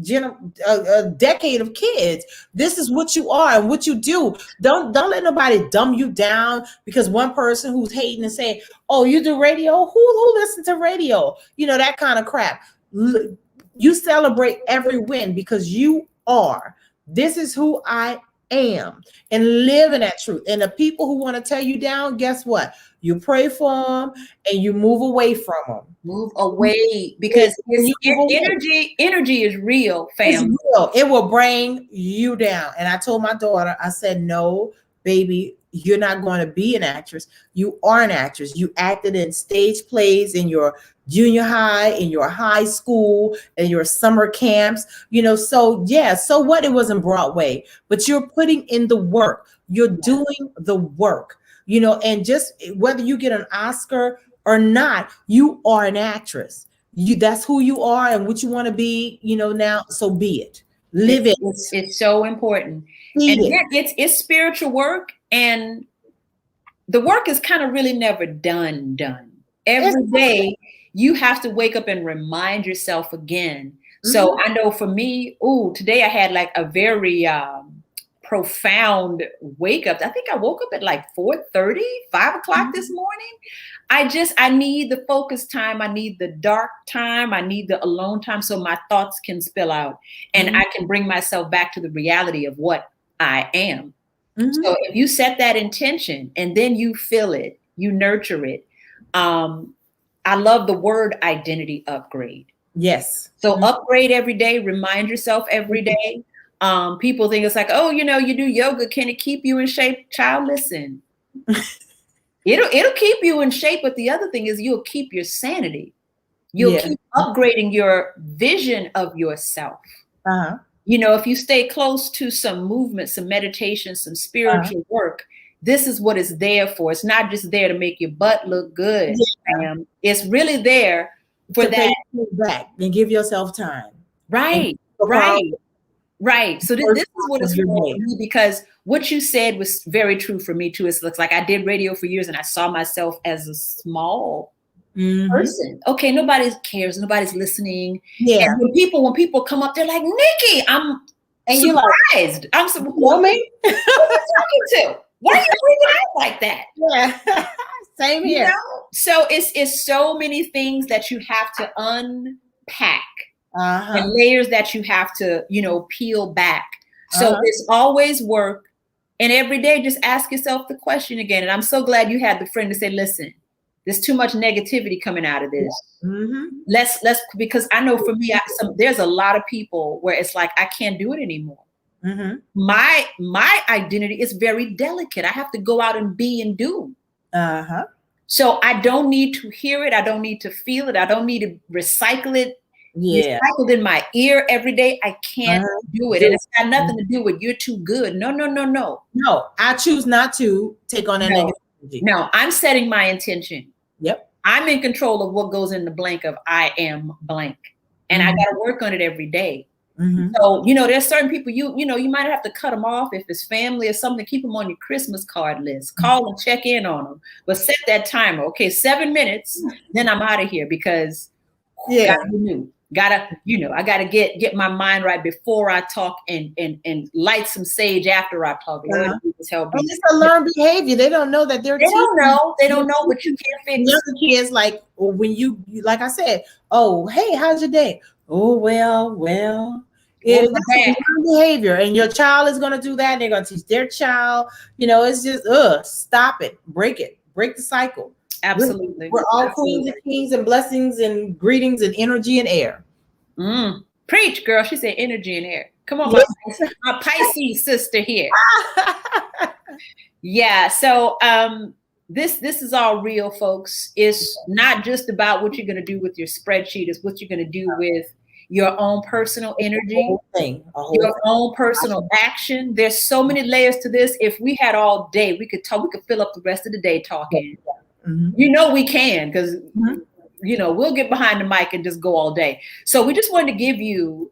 a decade of kids. This is what you are and what you do. Don't let nobody dumb you down because one person who's hating and saying, oh, you do radio? Who listens to radio? You know, that kind of crap. You celebrate every win, because you are. This is who I am, and live in that truth. And the people who want to tear you down, guess what? You pray for them and you move away from them. Move away, because energy is real, family. It's real. It will bring you down. And I told my daughter, I said, no, baby, you're not going to be an actress. You are an actress. You acted in stage plays in your junior high, in your high school, in your summer camps, you know. So yeah, so what? It wasn't Broadway, but you're putting in the work. You're doing the work, you know, and just whether you get an Oscar or not, you are an actress. That's who you are and what you want to be, you know. Now, so be it. Live it. It's so important. It's spiritual work, and the work is kind of really never done. Every day you have to wake up and remind yourself again. Mm-hmm. So I know for me, today I had like a very profound wake up. I think I woke up at like 4:30, 5 o'clock this morning. I need the focus time. I need the dark time. I need the alone time so my thoughts can spill out and I can bring myself back to the reality of what I am. Mm-hmm. So if you set that intention and then you feel it, you nurture it. I love the word identity upgrade. Yes. So upgrade every day, remind yourself every day. People think it's like, oh, you know, you do yoga. Can it keep you in shape? Child, listen. It'll keep you in shape, but the other thing is you'll keep your sanity. You'll keep upgrading your vision of yourself. Uh-huh. You know, if you stay close to some movement, some meditation, some spiritual work, this is what it's there for. It's not just there to make your butt look good. Yeah. It's really there for that. Back and give yourself time. Right. So this is what it's for me, because what you said was very true for me too. It looks like I did radio for years and I saw myself as a small person. Okay, nobody cares, nobody's listening. Yeah. And when people come up, they're like, Nikki, I'm surprised. I'm surprised. Who are you talking to? Why are you freaking out like that? Yeah. Same here. You know? So it's so many things that you have to unpack. And layers that you have to, you know, peel back. So it's always work. And every day, just ask yourself the question again. And I'm so glad you had the friend to say, listen, there's too much negativity coming out of this. Mm-hmm. Let's, because I know for me, there's a lot of people where it's like, I can't do it anymore. Mm-hmm. My identity is very delicate. I have to go out and be and do. So I don't need to hear it. I don't need to feel it. I don't need to recycle it. Yeah. Recycled in my ear every day. I can't do it. And it's got nothing to do with you're too good. No. No, I choose not to take on that negative energy. No, I'm setting my intention. Yep. I'm in control of what goes in the blank of I am blank. And I got to work on it every day. So, there's certain people, you might have to cut them off if it's family or something. Keep them on your Christmas card list. Call and check in on them. But set that timer. Okay, 7 minutes, then I'm out of here because gotta be new. I gotta get my mind right before I talk and light some sage after I talk. And it's a learned behavior. They don't know that they're They don't know, but you can't fix it. The kids, like when you like I said, oh, hey, how's your day? Oh, well. It's behavior, and your child is going to do that. They're going to teach their child. It's just stop it, break the cycle. Absolutely, we're all queens and kings and blessings and greetings and energy and air. Preach, girl. She said energy and air. Come on, my Pisces sister here. Yeah. So this is all real, folks. It's not just about what you're going to do with your spreadsheet. It's what you're going to do with your own personal energy, your own personal action. There's so many layers to this. If we had all day, we could fill up the rest of the day talking. We can, because we'll get behind the mic and just go all day. So we just wanted to give you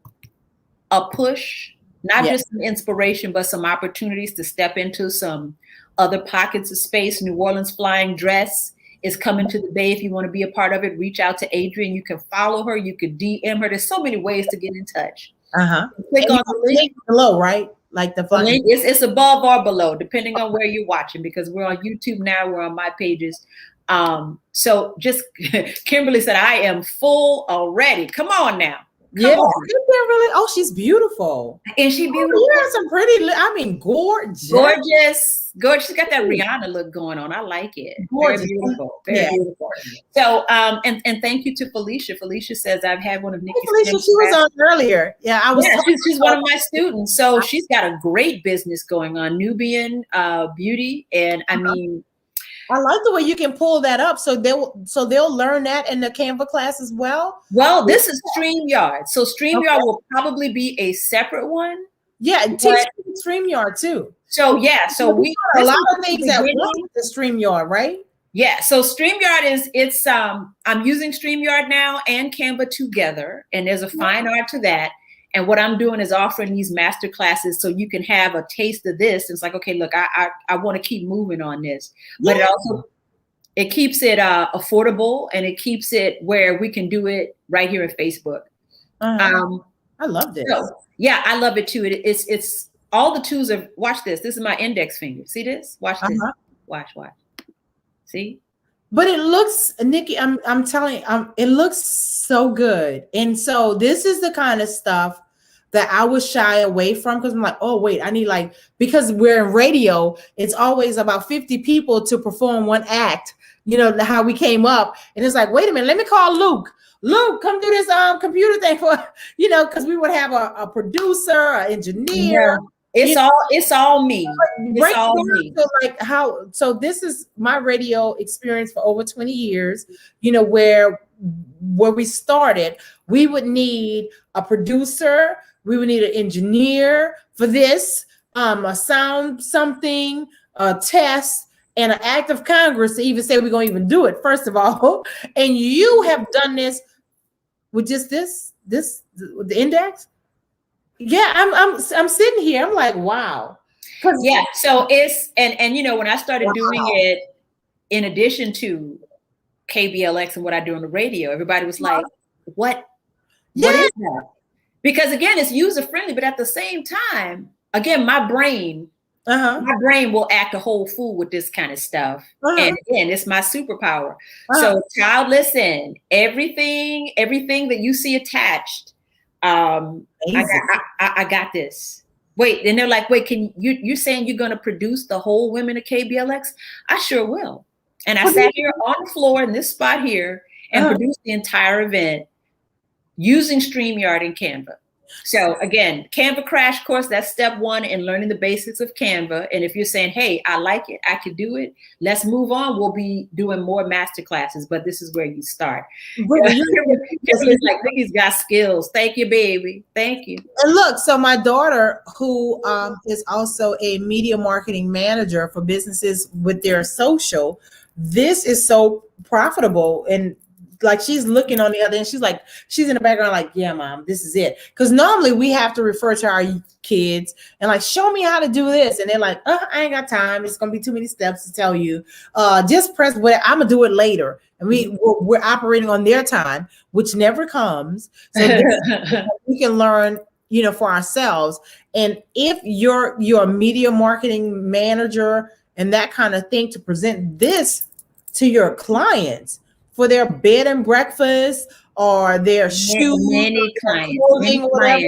a push, not just some inspiration, but some opportunities to step into some other pockets of space. New Orleans Flying Dress is coming to the Bay. If you want to be a part of it, reach out to Adrian. You can follow her. You can DM her. There's so many ways to get in touch. Click on the link below, right? Like the link. It's above or below, depending on where you're watching, because we're on YouTube now. We're on my pages. So just Kimberly said, I am full already. Come on now. Come on. Kimberly. Oh, she's beautiful. Is she beautiful? You have some pretty, gorgeous. She's got that Rihanna look going on. I like it. Gorgeous. Very beautiful. Very beautiful. So, and thank you to Felicia. Felicia says, I've had one of Nikki's. Felicia, she was on earlier. Yeah, I was. Yeah, she's one of my students. So she's got a great business going on, Nubian Beauty. And I mean, I like the way you can pull that up. So they'll learn that in the Canva class as well. Well, this is StreamYard. So StreamYard will probably be a separate one. Yeah, teach StreamYard too. So so we a lot of things that work with the StreamYard, right? Yeah. So StreamYard it's I'm using StreamYard now and Canva together, and there's a fine art to that. And what I'm doing is offering these master classes so you can have a taste of this. It's like, okay, look, I want to keep moving on this, but it keeps it affordable, and it keeps it where we can do it right here at Facebook. I love this. So, yeah, I love it too. It's all the tools are. Watch this. This is my index finger. See this? Watch this. Watch. See? But it looks, Nikki, I'm telling you, it looks so good. And so this is the kind of stuff that I would shy away from, because I'm like, oh, wait, I need because we're in radio, it's always about 50 people to perform one act, how we came up. And it's like, wait a minute, let me call Luke. Luke, come do this computer thing for, because we would have a producer, an engineer. It's all me. It's all me. So this is my radio experience for over 20 years, where we started, we would need a producer, we would need an engineer for this, a sound something, a test, and an act of Congress to even say we're going to even do it, first of all. And you have done this with just the index. Yeah, I'm sitting here. I'm like, wow. Yeah. So it's and when I started doing it, in addition to KBLX and what I do on the radio, everybody was like, what is that? Because again, it's user friendly, but at the same time, again, my brain will act a whole fool with this kind of stuff. And again, it's my superpower. So child, listen, everything that you see attached, I got this. Wait, and they're like, wait, can you're saying you're going to produce the whole women of KBLX? I sure will. And I sat here on the floor in this spot here and produced the entire event using StreamYard and Canva. So again, Canva crash course, that's step one in learning the basics of Canva. And if you're saying, hey, I like it, I can do it, let's move on. We'll be doing more master classes, but this is where you start. Because Nikki's got skills. Thank you, baby. Thank you. And look, so my daughter, who is also a media marketing manager for businesses with their social, this is so profitable. And like, she's looking on the other end, she's in the background like, yeah, mom, this is it. Because normally we have to refer to our kids and like, show me how to do this. And they're like, I ain't got time. It's going to be too many steps to tell you. Just press what I'm going to do it later. And we're operating on their time, which never comes. So we can learn, for ourselves. And if you're a media marketing manager and that kind of thing, to present this to your clients for their bed and breakfast or their shoes, many clients, clothing, whatever.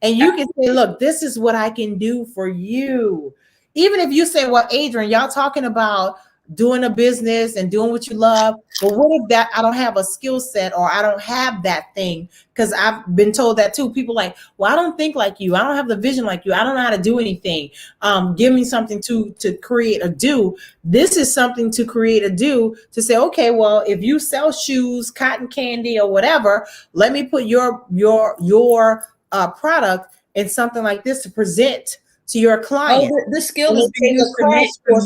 And you can say, look, this is what I can do for you. Even if you say, well, Adrian, y'all talking about doing a business and doing what you love, but what if that I don't have a skill set or I don't have that thing? Because I've been told that too. People like, well, I don't think like you. I don't have the vision like you. I don't know how to do anything. Give me something to create or do. This is something to create or do, to say, okay, well, if you sell shoes, cotton candy, or whatever, let me put your product in something like this to present to your client. Oh, the skill is being used for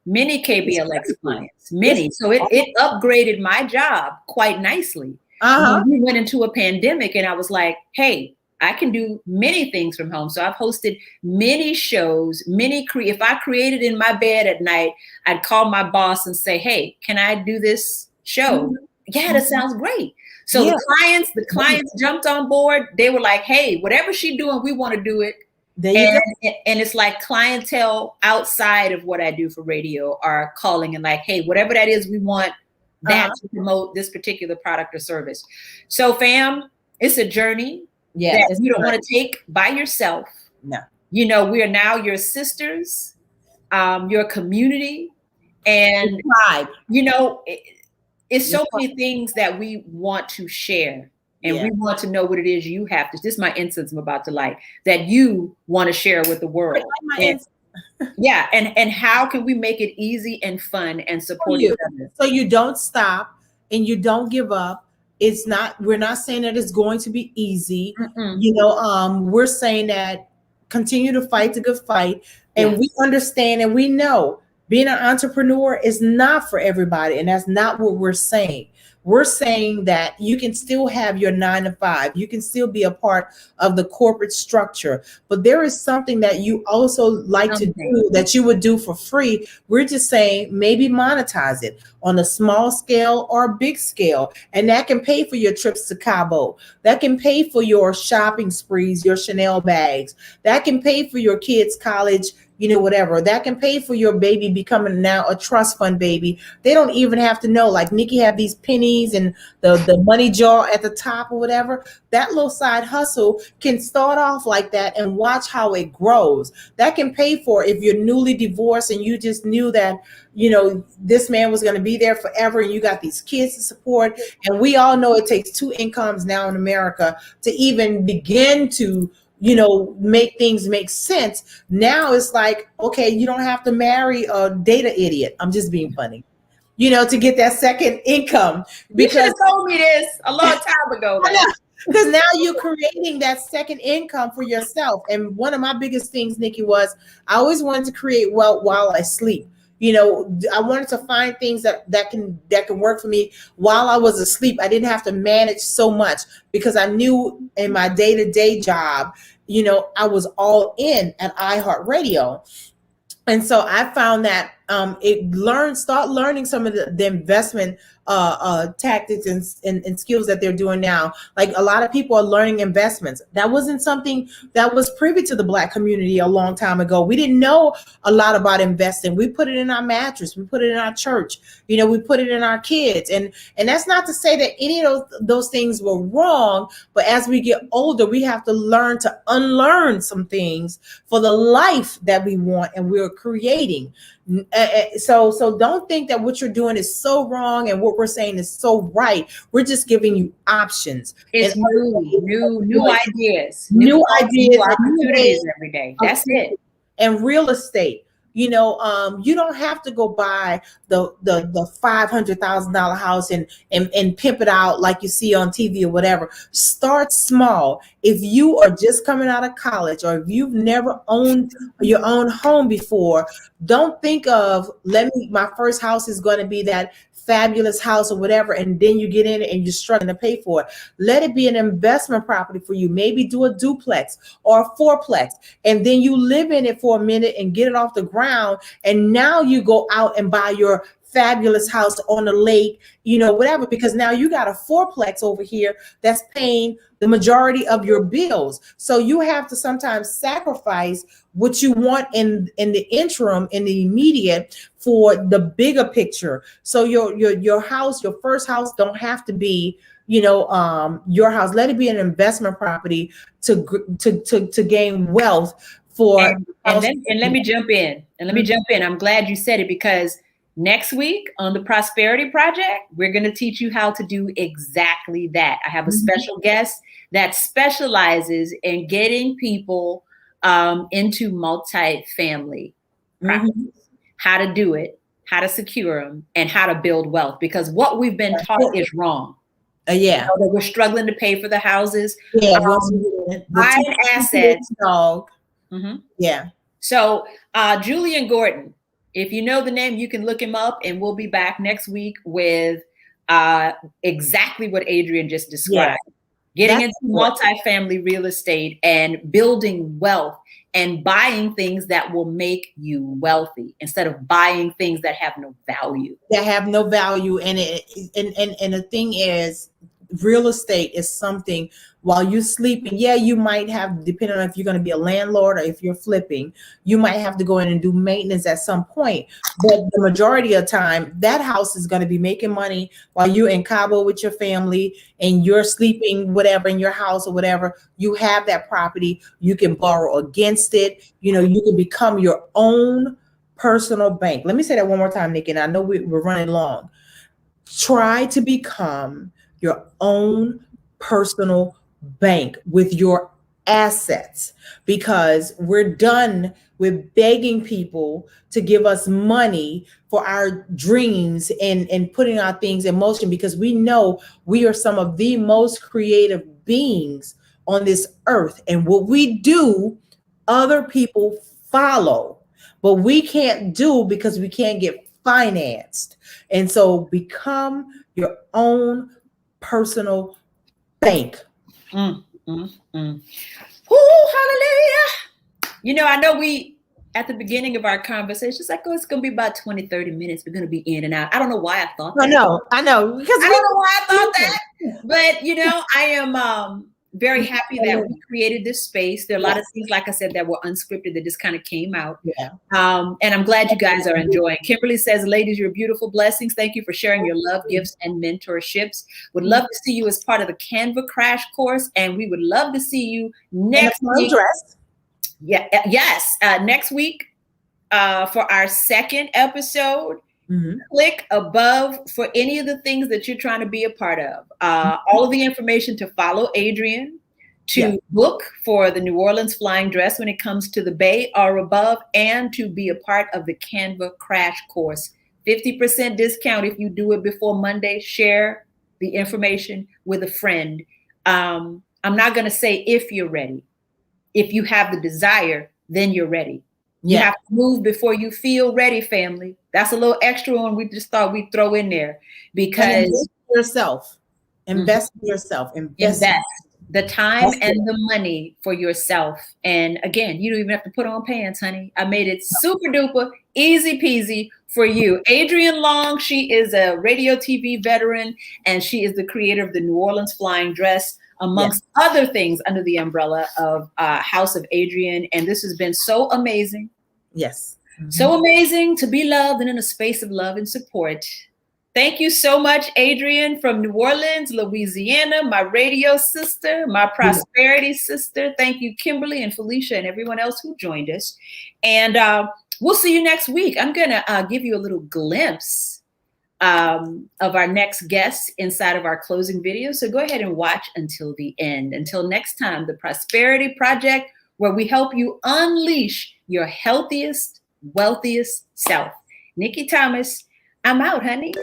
many KBLX clients, many. So it upgraded my job quite nicely. We went into a pandemic and I was like, hey, I can do many things from home. So I've hosted many shows, if I created in my bed at night, I'd call my boss and say, hey, can I do this show? Yeah, that sounds great. So the clients jumped on board. They were like, hey, whatever she's doing, we want to do it. And it's like clientele outside of what I do for radio are calling and like, hey, whatever that is, we want that to promote this particular product or service. So fam, it's a journey that you don't want to take by yourself. No. We are now your sisters, your community, and it's so many things that we want to share. And we want to know what it is you have to. This is my incense I'm about to light that you want to share with the world. And how can we make it easy and fun and support each other? So you don't stop and you don't give up. We're not saying that it's going to be easy. We're saying that continue to fight the good fight. And we understand and we know being an entrepreneur is not for everybody. And that's not what we're saying. We're saying that you can still have your 9 to 5. You can still be a part of the corporate structure, but there is something that you also like to do that you would do for free. We're just saying maybe monetize it on a small scale or a big scale. And that can pay for your trips to Cabo. That can pay for your shopping sprees, your Chanel bags. That can pay for your kids' college, whatever. That can pay for your baby becoming now a trust fund baby. They don't even have to know, like Nikki have these pennies and the money jar at the top or whatever. That little side hustle can start off like that and watch how it grows. That can pay for if you're newly divorced and you just knew that, this man was going to be there forever and you got these kids to support. And we all know it takes 2 incomes now in America to even begin to make things make sense. Now it's like, okay, you don't have to marry a data idiot. I'm just being funny, to get that second income. Because you should have told me this a long time ago. Because now you're creating that second income for yourself. And one of my biggest things, Nikki, was I always wanted to create wealth while I sleep. I wanted to find things that can work for me while I was asleep. I didn't have to manage so much because I knew in my day-to-day job, I was all in at iHeartRadio. And so I found that start learning some of the investment tactics and skills that they're doing now. Like a lot of people are learning investments. That wasn't something that was privy to the Black community a long time ago. We didn't know a lot about investing. We put it in our mattress. We put it in our church. We put it in our kids. And that's not to say that any of those things were wrong. But as we get older, we have to learn to unlearn some things for the life that we want and we're creating. So don't think that what you're doing is so wrong and what we're saying is so right. We're just giving you options. It's and new ideas, new ideas, new opportunities every day. That's it. And real estate. You don't have to go buy the $500,000 house and pimp it out like you see on TV or whatever. Start small. If you are just coming out of college, or if you've never owned your own home before, don't think of my first house is going to be that fabulous house or whatever, and then you get in it and you're struggling to pay for it. Let it be an investment property for you. Maybe do a duplex or a fourplex, and then you live in it for a minute and get it off the ground, and now you go out and buy your fabulous house on the lake, whatever, because now you got a fourplex over here that's paying the majority of your bills. So you have to sometimes sacrifice what you want in the interim, in the immediate, for the bigger picture. So your house, your first house, don't have to be your house. Let it be an investment property to gain wealth for. And let me jump in. I'm glad you said it, because next week on the Prosperity Project, we're going to teach you how to do exactly that. I have a special guest that specializes in getting people into multi-family practices, how to do it, how to secure them, and how to build wealth. Because what we've been taught is wrong. That we're struggling to pay for the houses. Buying assets. So Julian Gordon, if you know the name, you can look him up, and we'll be back next week with exactly what Adrian just described. Getting into multifamily real estate and building wealth and buying things that will make you wealthy instead of buying things that have no value. And the thing is, real estate is something, while you're sleeping, you might have, depending on if you're going to be a landlord or if you're flipping, you might have to go in and do maintenance at some point. But the majority of the time, that house is going to be making money while you're in Cabo with your family and you're sleeping, whatever, in your house or whatever. You have that property. You can borrow against it. You can become your own personal bank. Let me say that one more time, Nikki, and I know we're running long. Try to become your own personal bank with your assets, because we're done with begging people to give us money for our dreams and putting our things in motion, because we know we are some of the most creative beings on this earth, and what we do, other people follow, but we can't do because we can't get financed. And so become your own personal bank. Woo, hallelujah. I know we, at the beginning of our conversation, it's like, it's going to be about 20, 30 minutes. We're going to be in and out. I don't know why I thought that. I know. Because I don't know why I thought that. But, I am very happy that we created this space. There are a lot of things, like I said, that were unscripted that just kind of came out. And I'm glad you guys are enjoying. Kimberly says, ladies, you're beautiful blessings. Thank you for sharing your love, gifts, and mentorships. Would love to see you as part of the Canva crash course. And we would love to see you next week. Next week for our second episode. Click above for any of the things that you're trying to be a part of. All of the information to follow Adrian, to book for the New Orleans flying dress when it comes to the Bay or above, and to be a part of the Canva crash course. 50% discount if you do it before Monday. Share the information with a friend. I'm not going to say if you're ready. If you have the desire, then you're ready. You have to move before you feel ready, family. That's a little extra one we just thought we'd throw in there, because invest in yourself. Invest the time and the money for yourself. And again, you don't even have to put on pants, honey. I made it super duper easy peasy for you. Adrian Long, she is a radio TV veteran, and she is the creator of the New Orleans flying dress, amongst other things, under the umbrella of House of Adrian. And this has been so amazing. Yes. So amazing to be loved and in a space of love and support. Thank you so much, Adrian from New Orleans, Louisiana, my radio sister, my prosperity sister. Thank you, Kimberly and Felicia and everyone else who joined us. And we'll see you next week. I'm going to give you a little glimpse of our next guest inside of our closing video. So go ahead and watch until the end. Until next time, the Prosperity Project, where we help you unleash your healthiest, wealthiest self. Nikki Thomas, I'm out, honey.